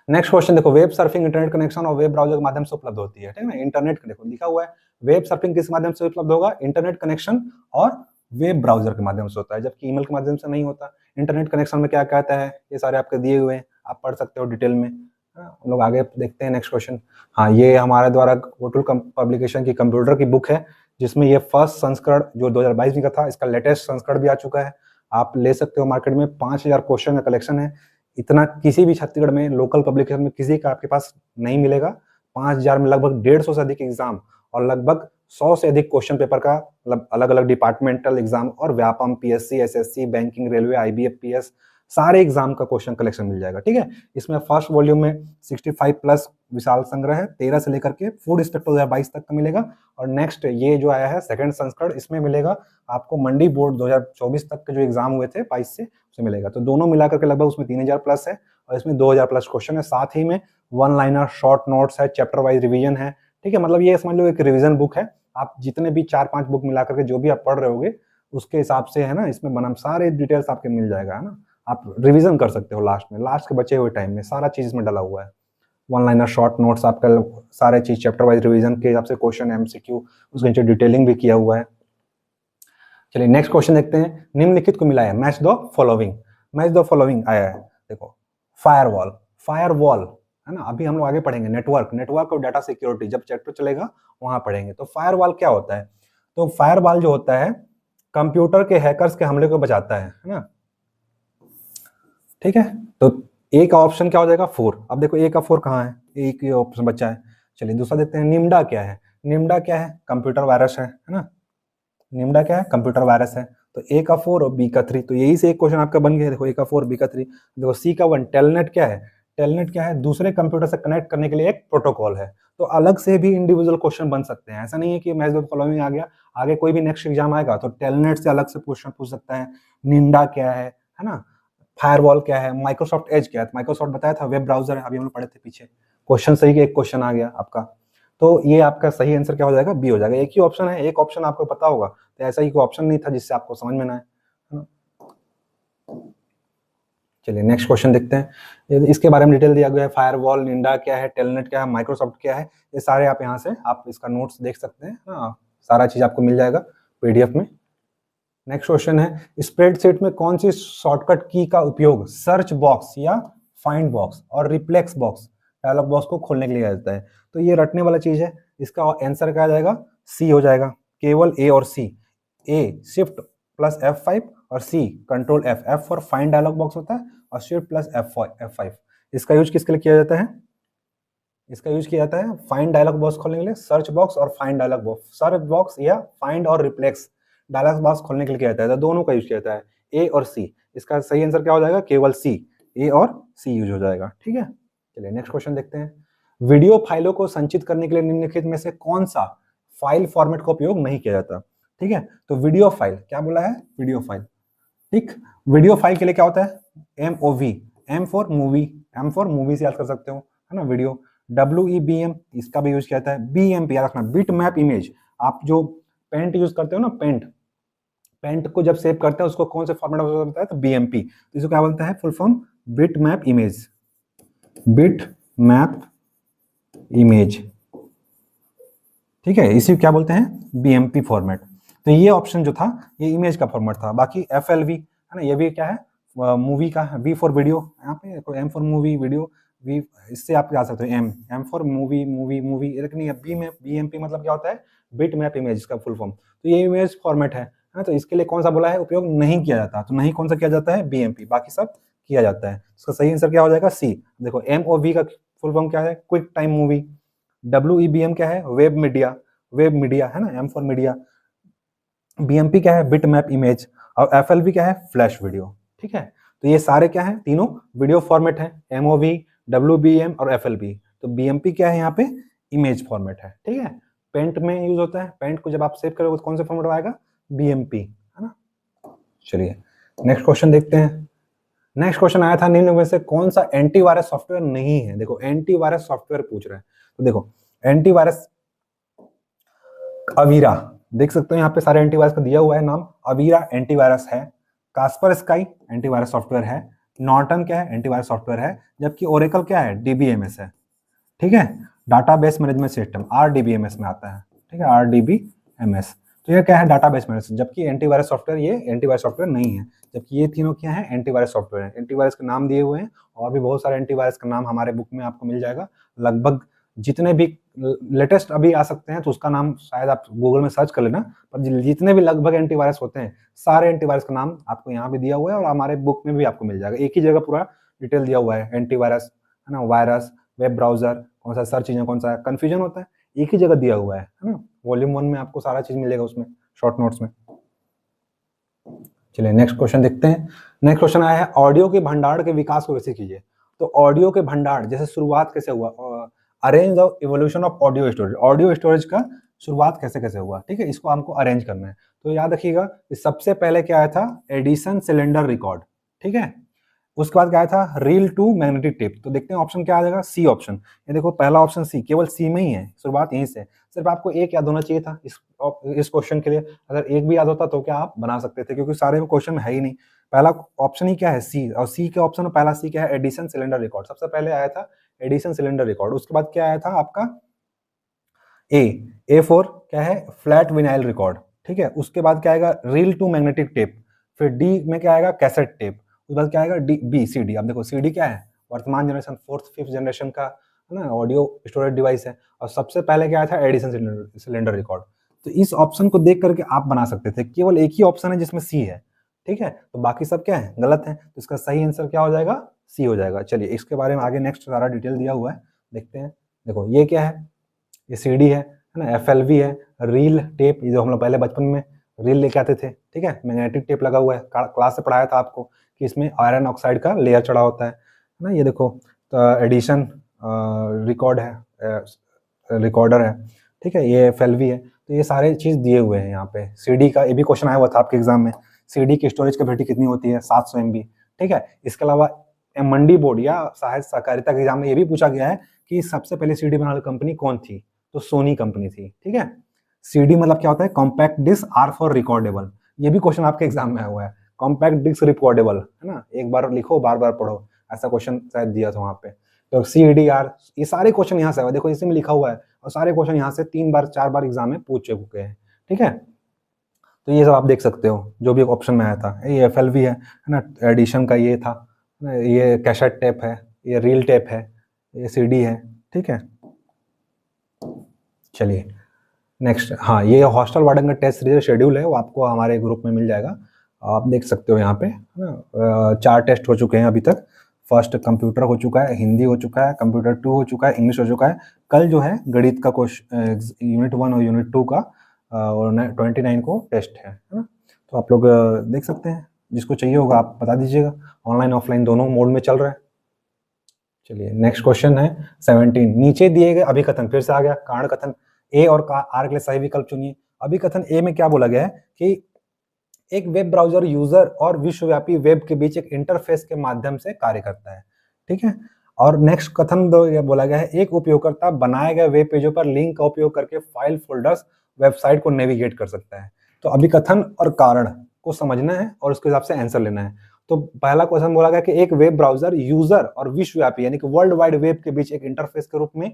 नेक्स्ट क्वेश्चन देखो, वेब सर्फिंग इंटरनेट कनेक्शन और वेब ब्राउजर के माध्यम से उपलब्ध होती है। ठीक है ना, इंटरनेट देखो लिखा हुआ है, वेब सर्फिंग किस माध्यम से उपलब्ध होगा? इंटरनेट कनेक्शन और वेब ब्राउजर के माध्यम से होता है, जबकि ईमेल के माध्यम से नहीं होता। इंटरनेट कनेक्शन में क्या कहता है? ये सारे आपके दिए हुए हैं, आप पढ़ सकते हो डिटेल में। हम लोग आगे देखते हैं नेक्स्ट क्वेश्चन। हाँ, ये हमारे द्वारा वोटुल पब्लिकेशन की कंप्यूटर की बुक है, जिसमें ये फर्स्ट संस्करण जो 2022 में का था, इसका लेटेस्ट संस्करण भी आ चुका है। आप ले सकते हो मार्केट में। 5000 क्वेश्चन का कलेक्शन है। इतना किसी भी छत्तीसगढ़ में लोकल पब्लिकेशन में किसी का आपके पास नहीं मिलेगा। 5000 में लगभग 150 से अधिक एग्जाम और लगभग 100 से अधिक क्वेश्चन पेपर का, मतलब अलग अलग डिपार्टमेंटल एग्जाम और Vyapam, PSC, SSC, banking, railway, IBF, PS, सारे एग्जाम का क्वेश्चन कलेक्शन मिल जाएगा, ठीक है। इसमें फर्स्ट वॉल्यूम में 65 प्लस विशाल संग्रह है, 13 से लेकर के फूड इंस्पेक्टर 2022 तक का मिलेगा। और नेक्स्ट ये जो आया है सेकंड संस्करण, इसमें मिलेगा आपको मंडी बोर्ड 2024 तक के जो एग्जाम हुए थे 22 से, उसे मिलेगा। तो दोनों मिलाकर के लगभग उसमें 3000 प्लस है और इसमें 2000 प्लस क्वेश्चन है। साथ ही में वन लाइनर, शॉर्ट नोट्स है, चैप्टर वाइज रिवीजन है, ठीक है। मतलब ये समझ लो एक रिवीजन बुक है। आप जितने भी 4-5 बुक मिलाकर के जो भी आप पढ़ रहे होगे उसके हिसाब से है ना, इसमें बना सारे डिटेल्स आपके मिल जाएगा, है ना। आप रिवीजन कर सकते हो लास्ट में, लास्ट के बचे हुए टाइम में सारा चीज इसमें डला हुआ है। वन लाइनर, शॉर्ट नोट्स, आपका सारे चीज चैप्टर वाइज रिवीजन के हिसाब से क्वेश्चन, एमसीक्यू, उसके नीचे डिटेलिंग भी किया हुआ है। चलिए नेक्स्ट क्वेश्चन देखते हैं। निम्नलिखित को मिलाया, match the following. Match the following आया है, देखो फायरवॉल, फायरवॉल है ना। अभी हम लोग आगे पढ़ेंगे नेटवर्क, नेटवर्क और डाटा सिक्योरिटी, जब चैप्टर चलेगा वहां पढ़ेंगे। तो फायरवॉल क्या होता है? तो फायरवॉल जो होता है कंप्यूटर के हैकर्स के हमले को बचाता है ना, ठीक है। तो ए का ऑप्शन क्या हो जाएगा? 4। अब देखो ए का 4 कहाँ है? ए की ऑप्शन बचा है। चलिए दूसरा देखते हैं, निम्डा क्या है? निम्डा क्या है? कंप्यूटर वायरस है ना। निम्डा क्या है? कंप्यूटर वायरस है। तो ए का 4 और बी का 3, तो यही से एक क्वेश्चन आपका बन गया। देखो ए का 4, बी का 3। देखो सी का 1, टेलनेट क्या है? टेलनेट क्या है? दूसरे कंप्यूटर से कनेक्ट करने के लिए एक प्रोटोकॉल है। तो अलग से भी इंडिविजुअल क्वेश्चन बन सकते हैं, ऐसा नहीं है कि मैच द फॉलोइंग आ गया, आगे कोई भी नेक्स्ट एग्जाम आएगा तो टेलनेट से अलग से क्वेश्चन पूछ सकता है। निम्डा क्या है ना। फायरवॉल क्या है? माइक्रोसॉफ्ट एज क्या है? माइक्रोसॉफ्ट बताया था वेब ब्राउजर है, अभी हम लोग पढ़े थे पीछे। क्वेश्चन सही के एक क्वेश्चन आ गया आपका। तो ये आपका सही आंसर क्या हो जाएगा? बी हो जाएगा। एक ही ऑप्शन है, एक ऑप्शन आपको पता होगा, तो ऐसा ही कोई ऑप्शन नहीं था जिससे आपको समझ में ना आए। चलिए नेक्स्ट क्वेश्चन देखते हैं। इसके बारे में डिटेल दिया गया है, फायरवॉल, निंडा क्या है, टेलनेट क्या है, माइक्रोसॉफ्ट क्या है, ये सारे आप यहाँ से आप इसका नोट्स देख सकते हैं। हाँ, सारा चीज आपको मिल जाएगा पीडीएफ में। नेक्स्ट क्वेश्चन है, स्प्रेडशीट में कौन सी शॉर्टकट की का उपयोग सर्च बॉक्स या फाइंड बॉक्स और रिफ्लेक्स बॉक्स डायलॉग बॉक्स को खोलने के लिए किया जाता है? तो ये रटने वाला चीज है, इसका आंसर क्या आ जाएगा? सी हो जाएगा। केवल ए और सी। ए शिफ्ट प्लस F5 और C control F। F for find dialog box होता है और शिफ्ट प्लस F5। इसका यूज किसके लिए किया जाता है? इसका यूज किया जाता है फाइंड डायलॉग बॉक्स खोलने के लिए, सर्च बॉक्स और find dialog box, search box या फाइंड और रिफ्लेक्स डायलॉग बॉक्स खोलने के लिए किया जाता है। तो दोनों का यूज किया जाता है, ए और सी। इसका सही आंसर क्या हो जाएगा? केवल सी, ए और सी यूज हो जाएगा, ठीक है। चलिए नेक्स्ट क्वेश्चन देखते हैं। वीडियो फाइलों को संचित करने के लिए निम्नलिखित में से कौन सा फाइल फॉर्मेट का उपयोग नहीं किया जाता? ठीक है, तो वीडियो फाइल क्या बोला है? वीडियो फाइल, ठीक। वीडियो फाइल के लिए क्या होता है? MOV, M for movie, M for movie से याद कर सकते हो, है ना। वीडियो, WEBM, इसका भी यूज किया जाता है। BMP याद रखना, बिट मैप इमेज। आप जो पेंट यूज करते हो ना, पेंट, पेंट को जब सेव करते हैं उसको कौन से फॉर्मेट में होता है? तो BMP। तो इसको क्या बोलते हैं? Full form bit map image, bit map image, ठीक है। इसी क्या बोलते हैं? BMP format. तो ये ऑप्शन जो था ये इमेज का फॉर्मेट था। बाकी FLV है ना, ये भी क्या है? मूवी का है। V फॉर वीडियो, यहाँ पे M for movie, video, V, इससे आप जा सकते हो M for movie, movie, movie. लेकिन ये BMP मतलब क्या होता है? बिट मैप इमेज का फुल फॉर्म। तो ये इमेज फॉर्मेट है ना। तो इसके लिए कौन सा बोला है? उपयोग नहीं किया जाता। तो नहीं कौन सा किया जाता है? BMP, बाकी सब किया जाता है। इसका सही आंसर क्या हो जाएगा? सी। देखो MOV का फुल फॉर्म क्या है? Quick time movie. WEBM क्या है? वेब मीडिया, वेब मीडिया है ना, M फॉर मीडिया। BMP क्या है? Bit map image. और FLV क्या है? फ्लैश वीडियो, ठीक है। तो ये सारे क्या है? तीनों वीडियो फॉर्मेट है, MOV, WBM और FLV। तो BMP क्या है यहाँ पे? इमेज फॉर्मेट है, ठीक है। पेंट में यूज होता है, पेंट को जब आप सेव करोगे तो कौन से फॉर्मेट में आएगा? BMP, है ना। चलिए नेक्स्ट क्वेश्चन देखते हैं। नेक्स्ट क्वेश्चन आया था, निम्न में से कौन सा एंटीवायरस सॉफ्टवेयर नहीं है? देखो एंटीवायरस सॉफ्टवेयर पूछ रहे हैं, तो देखो एंटीवायरस अवीरा, देख सकते हो यहाँ पे सारे एंटीवायरस का दिया हुआ है नाम। अवीरा एंटीवायरस है, कास्पर स्काई एंटीवायरस सॉफ्टवेयर है, नॉर्टन क्या है? एंटीवायरस सॉफ्टवेयर है, जबकि ओरेकल क्या है? DBMS है, ठीक है। डाटाबेस मैनेजमेंट सिस्टम RDBMS में आता है, ठीक है, RDBMS। तो ये क्या है? Database management. जबकि एंटीवायरस सॉफ्टवेयर, ये एंटीवायरस सॉफ्टवेयर नहीं है, जबकि ये तीनों क्या है? एंटीवायरस सॉफ्टवेयर है। एंटीवायरस के नाम दिए हुए हैं और भी बहुत सारे एंटीवायरस का नाम हमारे बुक में आपको मिल जाएगा। लगभग जितने भी लेटेस्ट अभी आ सकते हैं तो उसका नाम शायद आप गूगल में सर्च कर लेना, पर जितने भी लगभग एंटीवायरस होते हैं सारे एंटीवायरस का नाम आपको यहाँ भी दिया हुआ है और हमारे बुक में भी आपको मिल जाएगा। एक ही जगह पूरा डिटेल दिया हुआ है, एंटीवायरस है ना, वायरस, वेब ब्राउजर, कौन सा सर्च इंजन, कौन सा है, कंफ्यूजन होता है, एक ही जगह दिया हुआ है ना। वॉल्यूम 1 में आपको सारा चीज मिलेगा उसमें, शॉर्ट नोट्स में। चलिए नेक्स्ट क्वेश्चन देखते हैं। नेक्स्ट क्वेश्चन आया है, ऑडियो के भंडार के विकास को कैसे कीजिए। तो ऑडियो के भंडार जैसे शुरुआत कैसे हुआ, arrange of evolution of audio storage, audio storage का शुरुआत कैसे कैसे हुआ, ठीक है, इसको हमको अरेंज करना है। तो याद रखिएगा कि सबसे पहले क्या आया था, एडिसन सिलेंडर रिकॉर्ड, ठीक है। उसके बाद क्या आया था, रील टू मैग्नेटिक टेप। तो देखते हैं ऑप्शन क्या आ जाएगा, सी ऑप्शन। ये देखो पहला ऑप्शन सी, केवल सी में ही है, शुरुआत यहीं से। सिर्फ आपको एक याद होना चाहिए था इस क्वेश्चन के लिए। अगर एक भी याद होता तो क्या आप बना सकते थे, क्योंकि सारे क्वेश्चन में है ही नहीं। पहला ऑप्शन ही क्या है, सी, और सी के ऑप्शन में पहला सी क्या है, एडिसन सिलेंडर रिकॉर्ड। सबसे पहले आया था एडिसन सिलेंडर रिकॉर्ड। उसके बाद क्या आया था आपका, ए फॉर क्या है, फ्लैट विनाइल रिकॉर्ड, ठीक है। उसके बाद क्या आएगा, रील टू मैग्नेटिक टेप। फिर डी में क्या आएगा, कैसेट टेप। उसके बाद क्या आएगा, डी बी सी डी। अब देखो सी डी क्या है, वर्तमान जनरेशन, फोर्थ फिफ्थ जनरेशन का है ना ऑडियो स्टोरेज डिवाइस है। और सबसे पहले क्या आया था, एडिसन सिलेंडर रिकॉर्ड। तो इस ऑप्शन को देख करके आप बना सकते थे। केवल एक ही ऑप्शन है जिसमें सी है, ठीक है, तो बाकी सब क्या है, गलत है। तो इसका सही आंसर क्या हो जाएगा, सी हो जाएगा। चलिए इसके बारे में आगे नेक्स्ट सारा डिटेल दिया हुआ है, देखते हैं। देखो ये क्या है, ये सी डी है ना, FLV है, रील टेप, ये जो हम लोग पहले बचपन में रील लेके आते थे, ठीक है। मैग्नेटिक टेप लगा हुआ है, क्लास से पढ़ाया था आपको कि इसमें आयरन ऑक्साइड का लेयर चढ़ा होता है ना। ये देखो एडिशन रिकॉर्ड है, रिकॉर्डर है, ठीक है, ये FLV है। तो ये सारे चीज़ दिए हुए हैं यहाँ पे। CD का ये भी क्वेश्चन आया हुआ था आपके एग्जाम में, CD की स्टोरेज कैपेसिटी कितनी होती है, 700 MB, ठीक है। इसके अलावा मंडी बोर्ड या सहायक सहकारिता के एग्जाम में ये भी पूछा गया है कि सबसे पहले CD बनाने वाली कंपनी कौन थी, तो सोनी कंपनी थी, ठीक है। CD मतलब क्या होता है, compact disc, R for recordable. ये भी क्वेश्चन आपके एग्जाम में आया हुआ है, कॉम्पैक्ट डिस्क रिकॉर्डेबल, है ना, एक बार लिखो बार बार पढ़ो, ऐसा क्वेश्चन शायद दिया था वहां पे। तो CDR, ये सारे क्वेश्चन यहाँ से आए, देखो इसी में लिखा हुआ है, और सारे क्वेश्चन यहाँ से 3 बार 4 बार एग्जाम में पूछ चुके हैं, ठीक है। तो ये सब आप देख सकते हो जो भी ऑप्शन में आया था। ये FLV है ना, एडिशन का ये था, ये कैसेट टेप है, ये रील टेप है, ये CD है, ठीक है। चलिए नेक्स्ट, हाँ, ये हॉस्टल वार्डन का टेस्ट सीरीज शेड्यूल है, वो आपको हमारे ग्रुप में मिल जाएगा, आप देख सकते हो यहाँ पे, है ना। 4 टेस्ट हो चुके हैं अभी तक। फर्स्ट कंप्यूटर हो चुका है, हिंदी हो चुका है, कंप्यूटर 2 हो चुका है, इंग्लिश हो चुका है। कल जो है गणित का क्वेश्चन यूनिट 1 और यूनिट 2 का और 29 को टेस्ट है ना। तो आप लोग देख सकते हैं, जिसको चाहिए होगा आप बता दीजिएगा, ऑनलाइन ऑफलाइन दोनों मोड में चल रहा है। चलिए नेक्स्ट क्वेश्चन है 17, नीचे दिए गए अभिकथन, फिर से आ गया कारण कथन, ए और आर के लिए सही विकल्प चुनिए। अभिकथन ए में क्या बोला गया है कि एक वेब ब्राउजर यूजर और विश्वव्यापी वेब के बीच एक इंटरफेस के माध्यम से कार्य करता है, ठीक है। और नेक्स्ट कथन दो ये बोला गया है, एक उपयोगकर्ता बनाए गए वेब पेजों पर लिंक का उपयोग करके फाइल फोल्डर्स वेबसाइट को नेविगेट कर सकता है। तो अभिकथन और कारण को समझना है और उसके हिसाब से आंसर लेना है। तो पहला क्वेश्चन बोला गया कि एक वेब ब्राउजर यूजर और विश्वव्यापी यानी कि वर्ल्ड वाइड वेब के बीच एक इंटरफेस के रूप में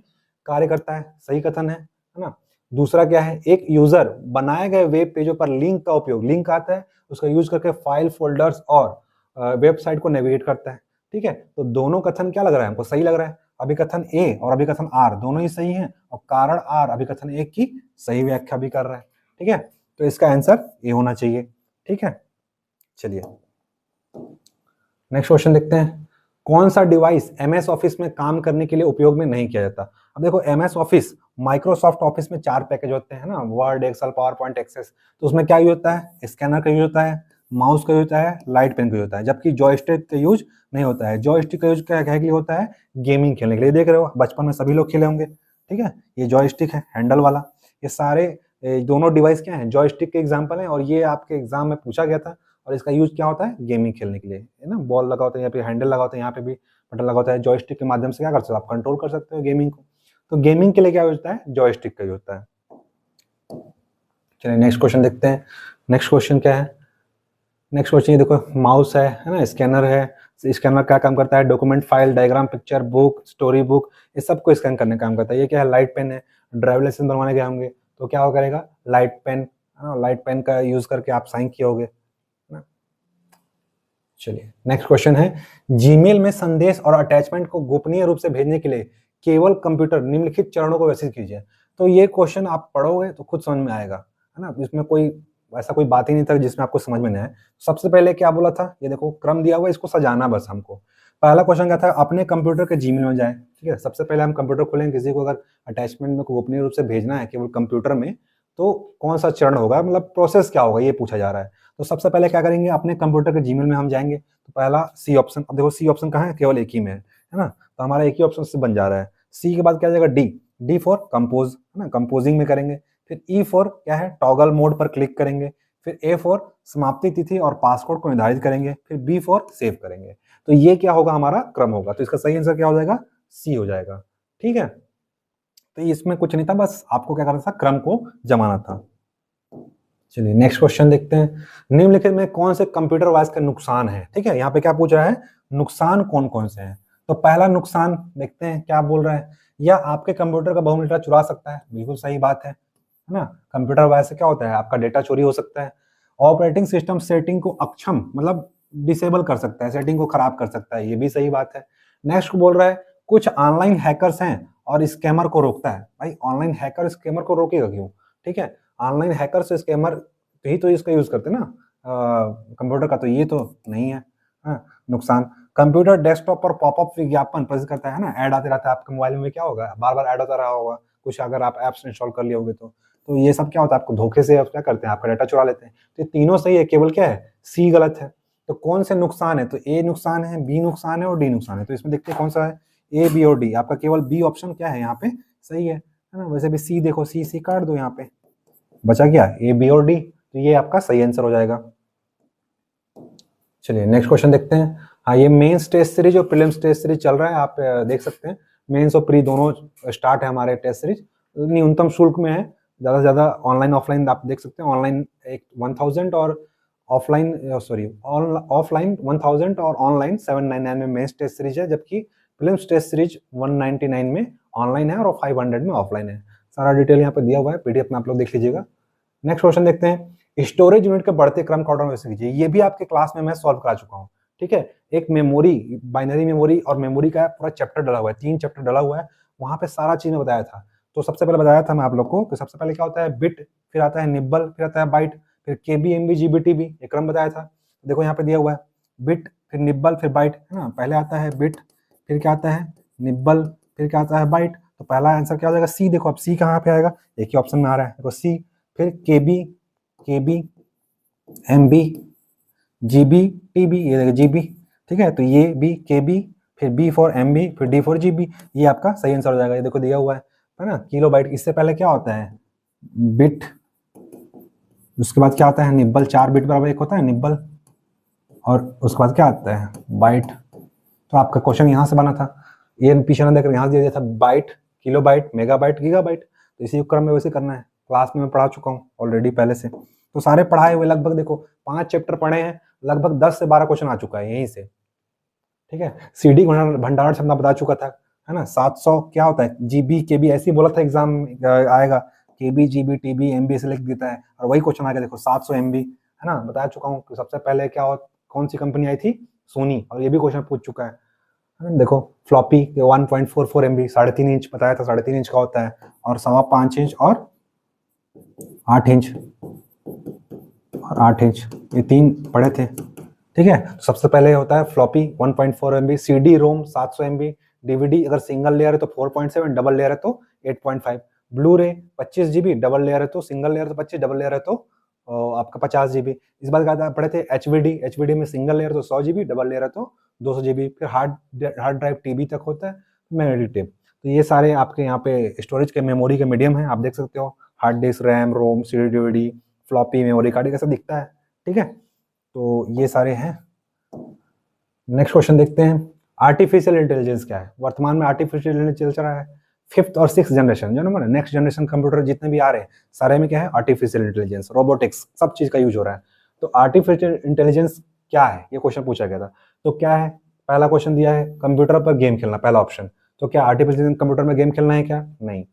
कार्य करता है, सही कथन है ना। दूसरा क्या है, एक यूजर बनाए गए वेब पेजों पर लिंक का उपयोग, लिंक आता है उसका यूज करके फाइल फोल्डर्स और वेबसाइट को नेविगेट करता है, ठीक है। तो दोनों कथन क्या लग रहा है हमको, सही लग रहा है। अभिकथन ए और अभिकथन आर दोनों ही सही हैं, और कारण आर अभिकथन ए की सही व्याख्या भी कर रहा है, ठीक है। तो इसका आंसर ए होना चाहिए, ठीक है। चलिए नेक्स्ट क्वेश्चन देखते हैं, कौन सा डिवाइस MS ऑफिस में काम करने के लिए उपयोग में नहीं किया जाता। अब देखो MS ऑफिस, माइक्रोसॉफ्ट ऑफिस में 4 पैकेज होते हैं ना, Word, Excel, PowerPoint, Access. तो उसमें क्या यूज होता है, स्कैनर का यूज होता है, माउस का यूज होता है, लाइट पेन का यूज होता है, जबकि जॉयस्टिक का यूज नहीं होता है। जॉयस्टिक का यूज क्या के लिए होता है, गेमिंग खेलने के लिए, देख रहे हो बचपन में सभी लोग खेले होंगे, ठीक है। ये जॉयस्टिक है हैंडल वाला। ये सारे दोनों डिवाइस क्या है, जॉयस्टिक के एग्जाम्पल है, और ये आपके एग्जाम में पूछा गया था। और इसका यूज क्या होता है, गेमिंग खेलने के लिए, है ना। बॉल लगा होता है, यहाँ पे हैंडल लगा होता है, यहाँ पे भी बटन लगा होता है। जॉयस्टिक के माध्यम से क्या कर सकते हो आप, कंट्रोल कर सकते हो गेमिंग को। तो गेमिंग के लिए क्या होता है, जॉयस्टिक का यूज होता है। चलिए नेक्स्ट क्वेश्चन देखते हैं। नेक्स्ट क्वेश्चन क्या है, नेक्स्ट क्वेश्चन ये देखो, माउस है ना, स्कैनर है। स्कैनर क्या काम करता है, document, file, diagram, picture, book, story book, ये सबको स्कैन करने का काम करता है। ये क्या है, लाइट पेन है, ड्राइवर लाइसेंस बनवाने गए होंगे तो क्या करेगा, लाइट पेन, लाइट पेन का यूज करके आप साइन किए होगे। चलिए नेक्स्ट क्वेश्चन है, जीमेल में संदेश और अटैचमेंट को गोपनीय रूप से भेजने के लिए केवल कंप्यूटर निम्नलिखित चरणों को व्यवस्थित कीजिए। तो ये क्वेश्चन आप पढ़ोगे तो खुद समझ में आएगा, है ना। इसमें कोई ऐसा कोई बात ही नहीं था जिसमें आपको समझ में नहीं आए। सबसे पहले क्या बोला था, ये देखो क्रम दिया हुआ है, इसको सजाना बस हमको। पहला क्वेश्चन क्या था, अपने कंप्यूटर के जीमेल में जाए, ठीक है। सबसे पहले हम कंप्यूटर खोलेंगे, किसी को अगर अटैचमेंट में गोपनीय रूप से भेजना है केवल कंप्यूटर में, तो कौन सा चरण होगा, मतलब प्रोसेस क्या होगा, ये पूछा जा रहा है। तो सबसे पहले क्या करेंगे, अपने कंप्यूटर के जीमेल में हम जाएंगे, तो पहला सी ऑप्शन, अब देखो सी ऑप्शन कहाँ है, केवल एक ही में है ना, तो हमारा एक ही ऑप्शन से बन जा रहा है। सी के बाद क्या जाएगा, डी, डी फॉर कंपोज, है ना, कंपोजिंग में करेंगे। फिर ई फॉर क्या है, टॉगल मोड पर क्लिक करेंगे। फिर ए फॉर समाप्ति तिथि और पासवर्ड को निर्धारित करेंगे। फिर बी फॉर सेव करेंगे। तो ये क्या होगा, हमारा क्रम होगा। तो इसका सही आंसर क्या हो जाएगा, सी हो जाएगा। ठीक है, तो इसमें कुछ नहीं था, बस आपको क्या करना था, क्रम को जमाना था। चलिए नेक्स्ट क्वेश्चन देखते हैं। निम्नलिखित में कौन से कंप्यूटर वायरस के नुकसान है। ठीक है, यहाँ पे क्या पूछ रहा है, नुकसान कौन कौन से हैं। तो पहला नुकसान देखते हैं क्या बोल रहा है, या आपके कंप्यूटर का बहुमूल्य डेटा चुरा सकता है। बिल्कुल सही बात है ना। कंप्यूटर वायरस से क्या होता है, आपका डेटा चोरी हो सकता है। ऑपरेटिंग सिस्टम सेटिंग को अक्षम मतलब डिसेबल कर सकता है, सेटिंग को खराब कर सकता है, ये भी सही बात है। नेक्स्ट बोल रहा है कुछ ऑनलाइन हैकर्स हैं और स्कैमर को रोकता है। भाई ऑनलाइन हैकर स्कैमर को रोकेगा क्यों। ठीक है, ऑनलाइन हैकर्स स्कैमर ही तो इसका यूज करते हैं ना कंप्यूटर का, तो ये तो नहीं है। हाँ, नुकसान, कंप्यूटर डेस्कटॉप पर पॉपअप विज्ञापन प्रदर्शित करता है ना, ऐड आते रहता है आपके मोबाइल में, क्या होगा, बार बार ऐड होता रहा होगा कुछ, अगर आप एप्स इंस्टॉल कर लिए होगे तो ये सब क्या होता है, आपको धोखे से क्या करते हैं, आपका डाटा चुरा लेते हैं। तो ये तीनों सही है, केवल क्या है, सी गलत है। तो कौन से नुकसान है, तो ए नुकसान है, बी नुकसान है और डी नुकसान है। तो इसमें देखते हैं कौन सा है, ए बी और डी। आपका केवल बी ऑप्शन क्या है यहाँ पे सही है ना। वैसे भी सी देखो, सी सी काट दो, यहाँ पे बचा क्या, ए बी और डी, तो ये आपका सही आंसर हो जाएगा। चलिए नेक्स्ट क्वेश्चन देखते हैं। हाँ, ये मेंस टेस्ट सीरीज और प्रीलिम्स टेस्ट सीरीज चल रहा है, आप देख सकते हैं मेंस और प्री दोनों स्टार्ट है हमारे टेस्ट सीरीज। न्यूनतम शुल्क में है, ज़्यादा से ज़्यादा ऑनलाइन ऑफलाइन आप देख सकते हैं। ऑनलाइन एक 1000 और ऑफलाइन सॉरी ऑफलाइन 1000 और ऑनलाइन 799 में मेंस टेस्ट सीरीज है, जबकि प्रीलिम्स टेस्ट सीरीज 199 में ऑनलाइन है और 500 में ऑफलाइन है। सारा डिटेल यहाँ पे दिया हुआ है, पीडीएफ में आप लोग देख लीजिएगा। नेक्स्ट क्वेश्चन देखते हैं, स्टोरेज यूनिट के बढ़ते क्रम का ऑर्डर कैसे कीजिए। ये भी आपके क्लास में मैं सॉल्व करा चुका हूँ। ठीक है, एक मेमोरी, बाइनरी मेमोरी और मेमोरी का पूरा चैप्टर डला हुआ है, 3 चैप्टर डला हुआ है, वहां पे सारा चीज में बताया था। तो सबसे पहले बताया था मैं आप लोग को कि सबसे पहले क्या होता है, बिट, फिर आता है निब्बल, फिर आता है बाइट, फिर केबी एमबी जीबी टीबी, ये क्रम बताया था। देखो यहाँ पे दिया हुआ है, बिट फिर निब्बल फिर बाइट, है ना। पहले आता है बिट, फिर क्या आता है निब्बल, फिर क्या आता है बाइट। तो पहला आंसर क्या हो जाएगा, सी। देखो अब सी कहाँ पे आएगा, एक ही ऑप्शन में आ रहा है, देखो सी। फिर केबी, केबी, एमबी, जीबी, टीबी, ये देखो जीबी। ठीक है, तो ये बी केबी, फिर बी फॉर एमबी, फिर डी फॉर जीबी, ये आपका सही आंसर हो जाएगा। ये देखो दिया हुआ है ना, किलो बाइट। इससे पहले क्या होता है, बिट, उसके बाद क्या आता है निब्बल, 4 बिट बराबर 1 होता है निब्बल, और उसके बाद क्या आता है बाइट। तो आपका क्वेश्चन यहाँ से बना था, ये पीछे ना देखकर यहाँ दिया था byte, kilo byte, mega byte, giga byte. तो इसी क्रम में वैसे करना है, क्लास में मैं पढ़ा चुका हूँ ऑलरेडी पहले से। तो सारे पढ़ाए हुए, लगभग देखो 5 चैप्टर पढ़े हैं, लगभग 10 से 12 क्वेश्चन आ चुका है यहीं से। ठीक है, सीडी भंडारण क्षमता बता चुका था, है ना। 700 क्या होता है, जीबी केबी, ऐसे ही बोला था एग्जाम आएगा, केबी जीबी टीबी एमबी से लिख देता है, और वही क्वेश्चन आ गया देखो 700 एमबी, है ना। बता चुका हूँ कि सबसे पहले क्या हो, कौन सी कंपनी आई थी, सोनी, और ये भी क्वेश्चन पूछ चुका है। देखो फ्लॉपी 1.44 MB, 3.5 इंच बताया था, 3.5 इंच का होता है, और 5.25 इंच और 8 इंच और 8 इंच, ये 3 पढ़े थे। ठीक है, तो सबसे पहले होता है फ्लॉपी 1.4 MB, CD रोम 700 MB, DVD अगर सिंगल लेयर है तो 4.7, डबल लेयर है तो 8.5, ब्लू रे 25 GB, डबल लेयर है तो, सिंगल लेयर तो 25, डबल लेयर है तो आपका 50 GB। इस बात पढ़े थे HVD में सिंगल लेयर तो 100 GB, डबल लेयर है तो 200 GB। फिर हार्ड ड्राइव TB तक होता है, मेमोरी टेप। तो ये सारे आपके यहाँ पे स्टोरेज के मेमोरी के मीडियम है, आप देख सकते हो, हार्ड डिस्क, रैम, रोम, CD DVD, floppy, memory card, कैसा दिखता है। ठीक है, तो ये सारे हैं। नेक्स्ट क्वेश्चन देखते हैं, आर्टिफिशियल इंटेलिजेंस क्या है। वर्तमान में आर्टिफिशियल इंटेलिजेंस चल रहा है 5th और 6th जनरेशन, जो ना नेक्स्ट जनरेशन कंप्यूटर जितने भी आ रहे हैं, सारे में क्या है, आर्टिफिशियल इंटेलिजेंस, रोबोटिक्स, सब चीज का यूज हो रहा है। तो आर्टिफिशियल इंटेलिजेंस क्या है, ये क्वेश्चन पूछा गया था। तो क्या है, पहला क्वेश्चन दिया है कंप्यूटर पर गेम खेलना, पहला ऑप्शन। तो क्या आर्टिफिशियल कंप्यूटर में गेम खेलना है क्या, नहीं,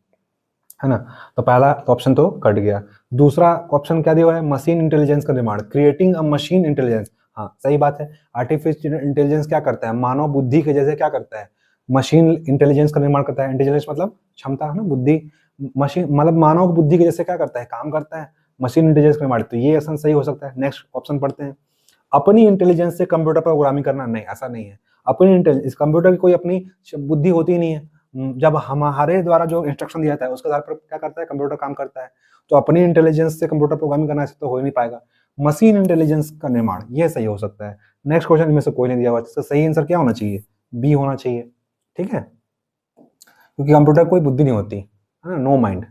है ना। तो पहला ऑप्शन तो कट गया। दूसरा ऑप्शन क्या दिया हुआ है, मशीन इंटेलिजेंस का निर्माण, क्रिएटिंग अ मशीन इंटेलिजेंस। हाँ सही बात है, आर्टिफिशियल इंटेलिजेंस क्या करता है, मानव बुद्धि के जैसे क्या करता है, मशीन इंटेलिजेंस का निर्माण करता है। इंटेलिजेंस मतलब क्षमता, है ना, बुद्धि। मशीन मतलब मानव बुद्धि के जैसे क्या करता है, काम करता है, मशीन इंटेलिजेंस का निर्माण। तो ये ऑप्शन सही हो सकता है। नेक्स्ट ऑप्शन पढ़ते हैं, अपनी इंटेलिजेंस से कंप्यूटर पर प्रोग्रामिंग करना, नहीं ऐसा नहीं है। अपनी इंटेलिजेंस, कंप्यूटर की कोई अपनी बुद्धि होती ही नहीं है, जब हमारे द्वारा जो इंस्ट्रक्शन दिया जाता है उसके आधार पर क्या करता है कंप्यूटर काम करता है। तो अपनी इंटेलिजेंस से कंप्यूटर प्रोग्रामिंग करना ऐसे तो हो ही नहीं पाएगा। मशीन इंटेलिजेंस का निर्माण, ये सही हो सकता है। नेक्स्ट क्वेश्चन इनमें से कोई नहीं दिया हुआ, इसका सही आंसर क्या होना चाहिए? बी होना चाहिए, ठीक है, क्योंकि कंप्यूटर कोई बुद्धि नहीं होती है ना, नो माइंड, है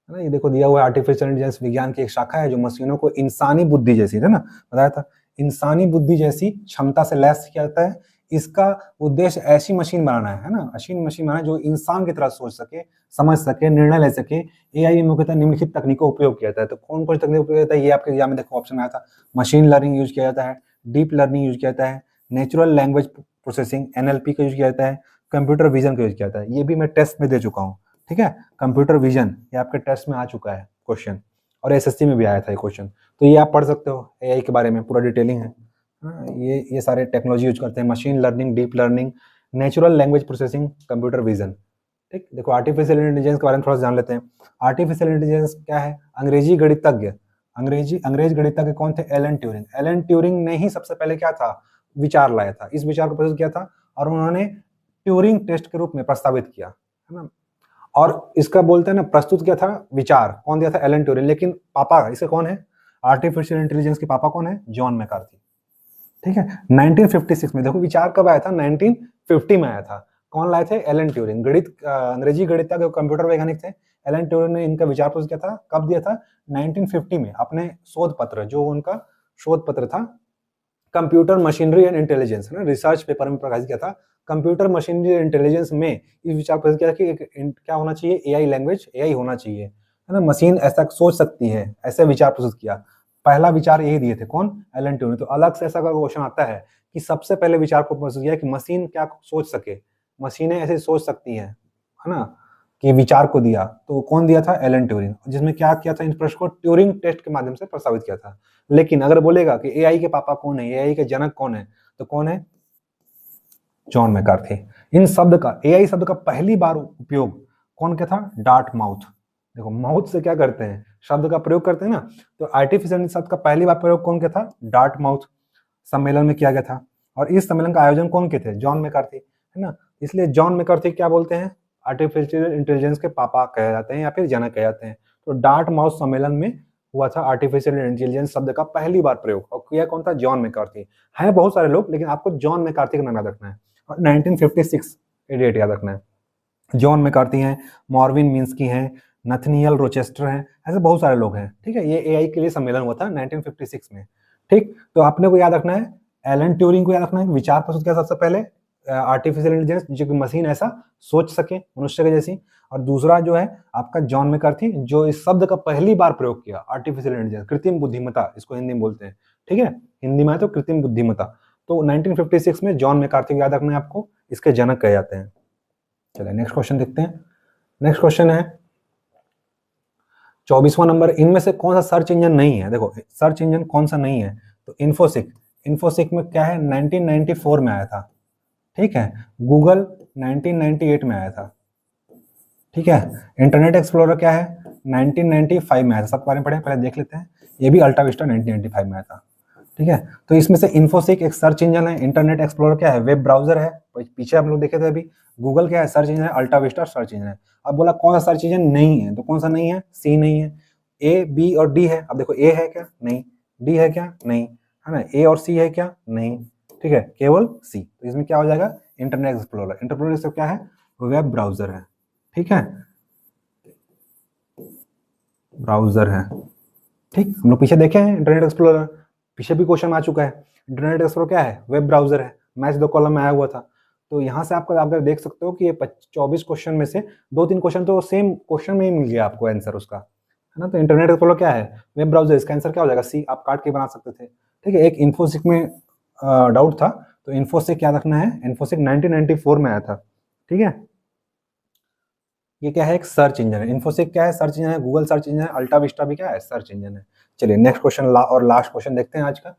ना। ये देखो दिया हुआ है, आर्टिफिशियल इंटेलिजेंस विज्ञान की एक शाखा है जो मशीनों को इंसानी बुद्धि जैसी, है ना, बताया था, इंसानी बुद्धि जैसी क्षमता से लैस किया जाता है। इसका उद्देश्य ऐसी मशीन बनाना है ना, ऐसी मशीन बनाना जो इंसान की तरह सोच सके, समझ सके, निर्णय ले सके। एआई में मुख्यतः निम्नलिखित तकनीकों का उपयोग किया जाता है। तो कौन कौन सी तकनीक उपयोग किया जाता है, ये आपके एग्जाम में देखो ऑप्शन में आया था। मशीन लर्निंग यूज किया जाता है, डीप लर्निंग यूज किया जाता है, नेचुरल लैंग्वेज प्रोसेसिंग एनएलपी का यूज किया जाता है, कंप्यूटर विजन का यूज किया जाता है। ये भी मैं टेस्ट में दे चुका हूँ, ठीक है, कंप्यूटर विजन ये आपके टेस्ट में आ चुका है क्वेश्चन, और एसएससी में भी आया था ये क्वेश्चन, तो ये आप पढ़ सकते हो, एआई के बारे में पूरा डिटेलिंग है। हाँ, ये सारे टेक्नोलॉजी यूज करते हैं, machine learning, deep learning, natural language processing, computer vision, ठीक। देखो आर्टिफिशियल इंटेलिजेंस के बारे में थोड़ा सा जान लेते हैं। आर्टिफिशियल इंटेलिजेंस क्या है? अंग्रेज गणितज्ञ कौन थे? Alan Turing. एलन ट्यूरिंग ने ही सबसे पहले क्या था, विचार लाया था, इस विचार को प्रस्तुत किया था, और उन्होंने ट्यूरिंग टेस्ट के रूप में प्रस्तावित किया, है ना। और इसका बोलते हैं ना, प्रस्तुत किया था विचार, कौन दिया था? Alan Turing. लेकिन पापा इसके कौन है? आर्टिफिशियल इंटेलिजेंस के पापा कौन है? जॉन मैकार्थी, ठीक है। 1956 में, देखो विचार कब आया था? 1950 में आया था। कौन लाए थे? Alan Turing. अंग्रेजी गणितज्ञ कंप्यूटर वैज्ञानिक थे। एलन ट्यूरिंग ने इनका विचार प्रस्तुत किया था, कब दिया था? 1950 में, अपने शोध पत्र, जो उनका शोध पत्र था कंप्यूटर मशीनरी एंड इंटेलिजेंस, है ना, रिसर्च पेपर में प्रकाशित किया था। कंप्यूटर मशीनरी एंड इंटेलिजेंस में इस विचार प्रस्तुत किया कि क्या होना चाहिए? एआई लैंग्वेज, एआई होना चाहिए, है ना, मशीन ऐसा सोच सकती है, ऐसे विचार प्रस्तुत किया। पहला विचार यही दिए थे, कौन? Alan Turing. तो अलग से ऐसा क्वेश्चन आता है कि सबसे पहले विचार को प्रस्तुत किया कि मशीन क्या सोच सके, मशीनें ऐसे सोच सकती हैं, है ना, कि विचार को दिया। तो कौन दिया था? एलन ट्यूरिंग, जिसमें क्या किया था? इन प्रश्न को ट्यूरिंग टेस्ट के माध्यम से प्रस्तावित किया था। लेकिन अगर बोलेगा कि एआई के पापा कौन है, एआई के जनक कौन है, तो कौन है? John McCarthy. इन शब्द का, एआई शब्द का पहली बार उपयोग कौन किया था? Dart mouth. देखो माउथ से क्या करते हैं, शब्द का प्रयोग करते हैं ना, तो आर्टिफिशियल शब्द का पहली बार प्रयोग कौन किया था? डार्ट माउथ सम्मेलन में किया गया था। और इस सम्मेलन का आयोजन कौन किए थे? जॉन मैकार्थी, है ना। इसलिए जॉन मैकार्थी क्या बोलते हैं? आर्टिफिशियल इंटेलिजेंस के पापा कहे जाते हैं या फिर जनक कहे जाते हैं। तो डार्ट माउथ सम्मेलन में हुआ था आर्टिफिशियल इंटेलिजेंस शब्द का पहली बार प्रयोग, और किया कौन था? John McCarthy. है बहुत सारे लोग, लेकिन आपको जॉन मैकार्थी का नाम याद रखना है, और 1956 ये डेट याद रखना है। जॉन मैकार्थी हैं, मॉर्विन मिन्स्की हैं, नथनियल रोचेस्टर हैं, ऐसे बहुत सारे लोग हैं, ठीक है। ये एआई के लिए सम्मेलन हुआ था 1956 में, ठीक। तो आपने को याद रखना है, एलन ट्यूरिंग को याद रखना है, विचार प्रस्तुत किया सबसे पहले आर्टिफिशियल इंटेलिजेंस, जो कि मशीन ऐसा सोच सके मनुष्य के जैसी। और दूसरा जो है आपका जॉन मैकार्थी, जो इस शब्द का पहली बार प्रयोग किया, आर्टिफिशियल इंटेलिजेंस, कृत्रिम बुद्धिमत्ता इसको हिंदी में बोलते हैं, ठीक है, हिंदी में है तो कृत्रिम बुद्धिमत्ता। तो 1956 में जॉन मैकार्थी को याद रखना है आपको, इसके जनक कहे जाते हैं। चलिए नेक्स्ट क्वेश्चन देखते हैं। नेक्स्ट क्वेश्चन है 24वां नंबर, इनमें से कौन सा सर्च इंजन नहीं है? देखो सर्च इंजन कौन सा नहीं है, तो इन्फोसिक। इन्फोसिक में क्या है? 1994 में आया था, ठीक है। गूगल 1998 में आया था, ठीक है। इंटरनेट एक्सप्लोरर क्या है? 1995 में आया था, सब बारे में पढ़े, पहले देख लेते हैं। ये भी अल्टा विस्टा 1995 में आया था, ठीक है। तो इसमें से इन्फोसिक एक सर्च इंजन है, इंटरनेट एक्सप्लोरर क्या है? वेब ब्राउजर है। पीछे हम लोग देखे थे अभी, गूगल क्या है? सर्च इंजन है, अल्टा विस्टा सर्च इंजन है। अब बोला कौन सा सर्च इंजन नहीं है, तो कौन सा नहीं है? सी नहीं है, ए, बी और डी है। अब देखो ए है क्या? नहीं। डी है क्या? नहीं, है ना। ए और सी है क्या? नहीं, ठीक है, केवल सी। तो इसमें क्या हो जाएगा? Internet explorer. इंटरनेट एक्सप्लोरर क्या है? वेब ब्राउजर है, ठीक है, ब्राउजर है, ठीक। हम लोग पीछे देखे हैं इंटरनेट एक्सप्लोरर, पीछे भी क्वेश्चन आ चुका है। इंटरनेट एक्सप्लोरर क्या है? वेब ब्राउजर है, मैच दो कॉलम में आया हुआ था। तो यहाँ से आपका आप देख सकते हो कि ये 24 क्वेश्चन में से 2-3 क्वेश्चन तो सेम क्वेश्चन में ही मिल गया आपको आंसर उसका, है ना। तो इंटरनेट एक्सप्लोरर क्या है? Web browser. इसका आंसर क्या हो जाएगा? सी। आप काट के बना सकते थे, ठीक है। एक इन्फोसिक में डाउट था, तो इन्फोसिक याद रखना है, इन्फोसिक 1994 में आया था, ठीक है। ये क्या है? एक सर्च इंजन है। इन्फोसिक क्या है? सर्च इंजन है। गूगल सर्च इंजन है। अल्टा विस्टा भी क्या है? सर्च इंजन है। चलिए नेक्स्ट क्वेश्चन और लास्ट क्वेश्चन देखते हैं आज का,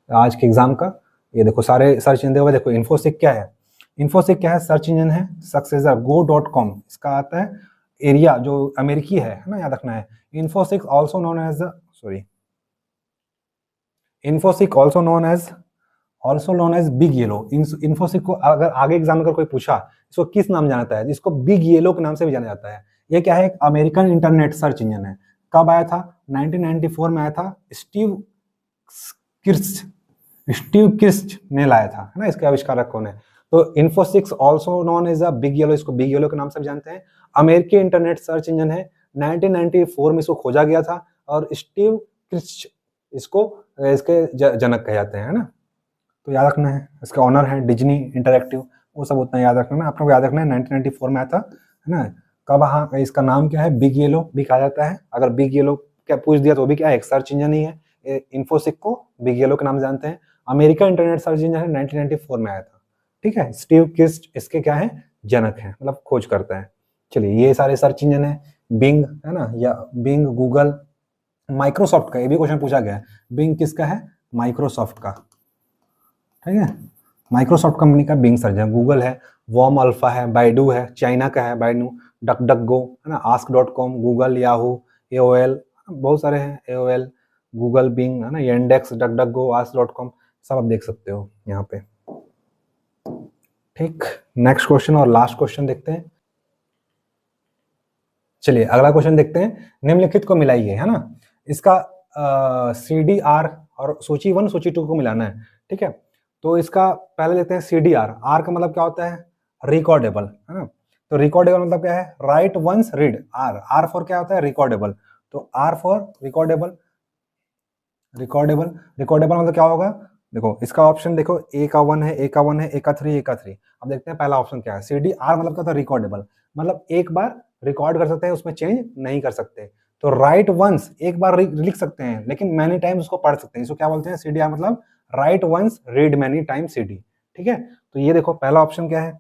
आज के एग्जाम का। ये देखो सारे सर्च इंजन हुए। देखो इन्फोसिक क्या है? इन्फोसिक क्या है? सर्च इंजन है। सक्सेसर go.com इसका आता है, एरिया जो अमेरिकी है ना, याद रखना है। Infosys also known as, sorry, Infosys also known as big yellow. Infosys को अगर आगे एग्जाम में अगर कोई पूछा इसको किस नाम जाना जाता है, इसको बिग येलो के नाम से भी जाना जाता है। ये क्या है? एक अमेरिकन इंटरनेट सर्च इंजन है। कब आया था? 1994 में आया था, स्टीव किर्स्ट ने लाया था, है ना, इसके आविष्कारक कौन है? तो Infosys also known as a big yellow, इसको बिग येलो के नाम से भी जानते हैं, अमेरिकी इंटरनेट सर्च इंजन है, 1994 में इसको खोजा गया था, और स्टीव किर्स्ट इसको इसके जनक कहे जाते हैं, है ना। तो याद रखना है, इसका ऑनर है डिज्नी इंटरैक्टिव, वो सब उतना याद रखना है, आपको याद रखना है 1994 में आया था, है ना। कब, हाँ, इसका नाम क्या है? बिग येलो भी कहा जाता है। अगर बिग येलो क्या पूछ दिया तो भी क्या है, एक सर्च इंजन ही है। इन्फोसिक को बिग येलो के नाम से जानते हैं। अमेरिका इंटरनेट सर्च इंजन है, 1994 में आया था, ठीक है। स्टीव किर्स्ट इसके क्या है? जनक है, मतलब खोज करता है। चलिए, ये सारे सर्च इंजन है। बिंग, है ना, या बिंग गूगल, माइक्रोसॉफ्ट का, ये भी क्वेश्चन पूछा गया है, बिंग किसका है? माइक्रोसॉफ्ट का, ठीक है। माइक्रोसॉफ्ट कंपनी का बिंग सर्च है। गूगल है, वॉर्म अल्फा है, बाइडू है, चाइना का है बाइडू, डक डक गो, है ना, ask.com, गूगल, याहू, AOL, बहुत सारे हैं, AOL, गूगल, बिंग, है ना, इंडेक्स, डक डक गो, ask.com, सब आप देख सकते हो यहाँ पे, ठीक। नेक्स्ट क्वेश्चन और लास्ट क्वेश्चन देखते हैं। चलिए अगला क्वेश्चन देखते हैं। निम्नलिखित को मिलाइए, है ना, इसका CDR और सूची 1 सूची 2 को मिलाना है, ठीक है। तो इसका पहले देखते हैं CDR। आर का मतलब क्या होता है? रिकॉर्डेबल, है ना। तो रिकॉर्डेबल मतलब क्या है? Write once read. R for क्या होता है? रिकॉर्डेबल। तो आर फॉर रिकॉर्डेबल, रिकॉर्डेबल मतलब क्या होगा? देखो इसका ऑप्शन देखो, ए का 1 है, ए का 1 है, ए का 3, ए का 3। अब देखते हैं पहला ऑप्शन क्या है। CDR मतलब क्या होता है? रिकॉर्डेबल, मतलब एक बार रिकॉर्ड कर सकते हैं, उसमें चेंज नहीं कर सकते। तो राइट वंस, एक बार लिख सकते हैं, लेकिन मैनी टाइम्स उसको पढ़ सकते हैं। इसको क्या बोलते हैं? CDR मतलब write once read many time CD, ठीक है। तो ये देखो पहला ऑप्शन क्या है?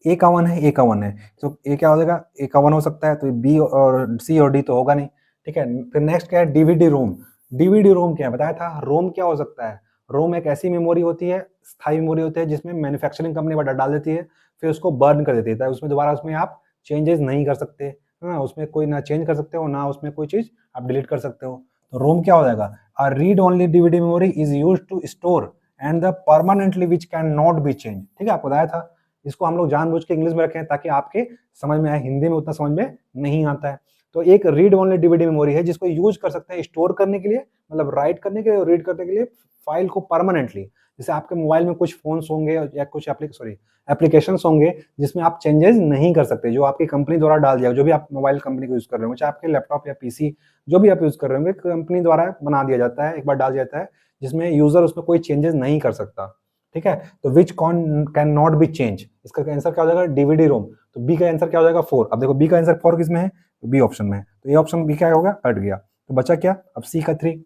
ए का 1 है, ए का 1 है, तो ए क्या हो जाएगा? ए का 1 हो सकता है, तो बी और सी और डी तो होगा नहीं, ठीक है। फिर नेक्स्ट क्या है? DVD रोम। DVD रोम क्या है? बताया था। रोम क्या हो सकता है? रोम एक ऐसी मेमोरी होती है, स्थायी मेमोरी होती है, जिसमें मैन्युफैक्चरिंग कंपनी बटा डाल देती है, फिर उसको बर्न कर देती है, उसमें दोबारा उसमें आप चेंजेस नहीं कर सकते, है ना, उसमें कोई ना चेंज कर सकते हो, ना उसमें कोई चीज आप डिलीट कर सकते हो। तो रोम क्या हो जाएगा? A read only DVD memory is used to store and the permanently which can not be change, ठीक है, आपको बताया था। इसको हम लोग जानबूझ के इंग्लिश में रखे हैं ताकि आपके समझ में आए, हिंदी में उतना समझ में नहीं आता है। तो एक रीड ओनली DVD मेमोरी है जिसको यूज कर सकते हैं स्टोर करने के लिए, मतलब राइट करने के लिए और रीड करने के लिए फाइल को परमानेंटली। जैसे आपके मोबाइल में कुछ फोन्स होंगे या कुछ एप्लीकेशंस होंगे जिसमें आप चेंजेस नहीं कर सकते, जो आपकी कंपनी द्वारा डाल दिया, जो भी आप मोबाइल कंपनी को यूज कर रहे हो, चाहे आपके लैपटॉप या PC जो भी आप यूज कर रहे होंगे, कंपनी द्वारा बना दिया जाता है, एक बार डाल दिया जाता है, जिसमें यूजर उसमें कोई चेंजेस नहीं कर सकता, ठीक है। तो विच कैन नॉट बी चेंज, इसका आंसर क्या हो जाएगा? DVD रोम। तो बी का आंसर क्या हो जाएगा? 4। अब देखो बी का आंसर 4 किसमें है? तो बी ऑप्शन में है, तो ये ऑप्शन बी क्या होगा? हट गया। तो बचा क्या? अब सी का 3।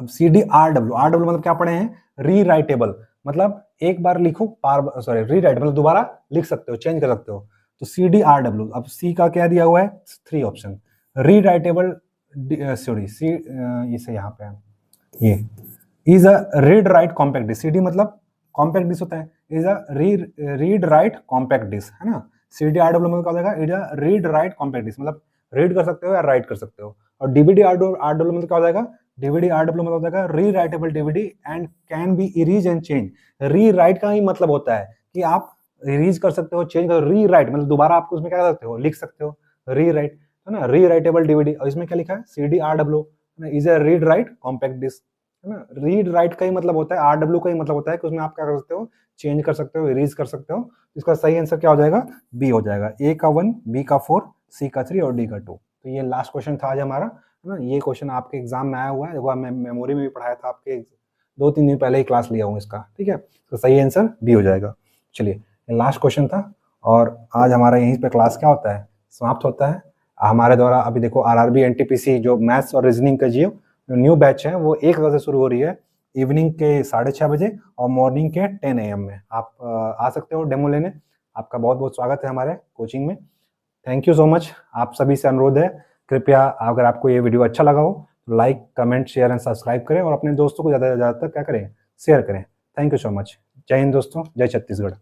अब CDRW, RW मतलब क्या पढ़े हैं? रीराइटेबल, मतलब एक बार लिखो, रीराइट मतलब दोबारा लिख सकते हो, चेंज कर सकते हो। तो CDRW। अब सी का क्या दिया हुआ है? 3 ऑप्शन। रीराइटेबल, सॉरी सी, इसे यहाँ पे है, ये is a read write compact disc. CD मतलब कॉम्पैक्ट डिस्क होता है, is a read write compact disc, है ना। CDRW मतलब क्या होगा? Is a read write compact disc, मतलब रीड कर सकते हो या राइट कर सकते हो। और DVD RW मतलब क्या हो जाएगा? DVD RW मतलब हो जाएगा rewritable DVD and can be erase and change. Rewrite का ही मतलब होता है कि आप इरीज कर सकते हो, चेंज कर, री राइट मतलब दोबारा आपको उसमें क्या कर सकते हो? लिख सकते हो, री राइट, है ना, री राइटेबल DVD। और इसमें क्या लिखा है? CDRW is a read write compact disc, है ना। रीड राइट का ही मतलब होता है, RW का ही मतलब होता है कि उसमें आप क्या कर सकते हो? चेंज कर सकते हो, इरेज कर सकते हो। इसका सही आंसर क्या हो जाएगा? बी हो जाएगा। ए का 1, बी का 4, सी का 3 और डी का 2। तो ये लास्ट क्वेश्चन था आज हमारा, है ना। ये क्वेश्चन आपके एग्जाम में आया हुआ है, देखो मैं मेमोरी में भी पढ़ाया था, आपके 2-3 दिन पहले ही क्लास लिया हूँ इसका, ठीक है। तो सही आंसर बी हो जाएगा। चलिए, लास्ट क्वेश्चन था और आज हमारा यहीं पे क्लास क्या होता है? समाप्त होता है। हमारे द्वारा अभी देखो RRB NTPC जो मैथ्स और रीजनिंग का जो न्यू बैच है वो 1 अगस्त से शुरू हो रही है, इवनिंग के 6:30 बजे और मॉर्निंग के 10 AM में। आप आ सकते हो डेमो लेने। आपका बहुत बहुत स्वागत है हमारे कोचिंग में। Thank you so much. आप सभी से अनुरोध है, कृपया अगर आपको ये वीडियो अच्छा लगा हो तो like, comment, share and subscribe करें और अपने दोस्तों को ज़्यादा से ज़्यादा क्या करें? शेयर करें। Thank you so much. जय हिंद दोस्तों, जय छत्तीसगढ़।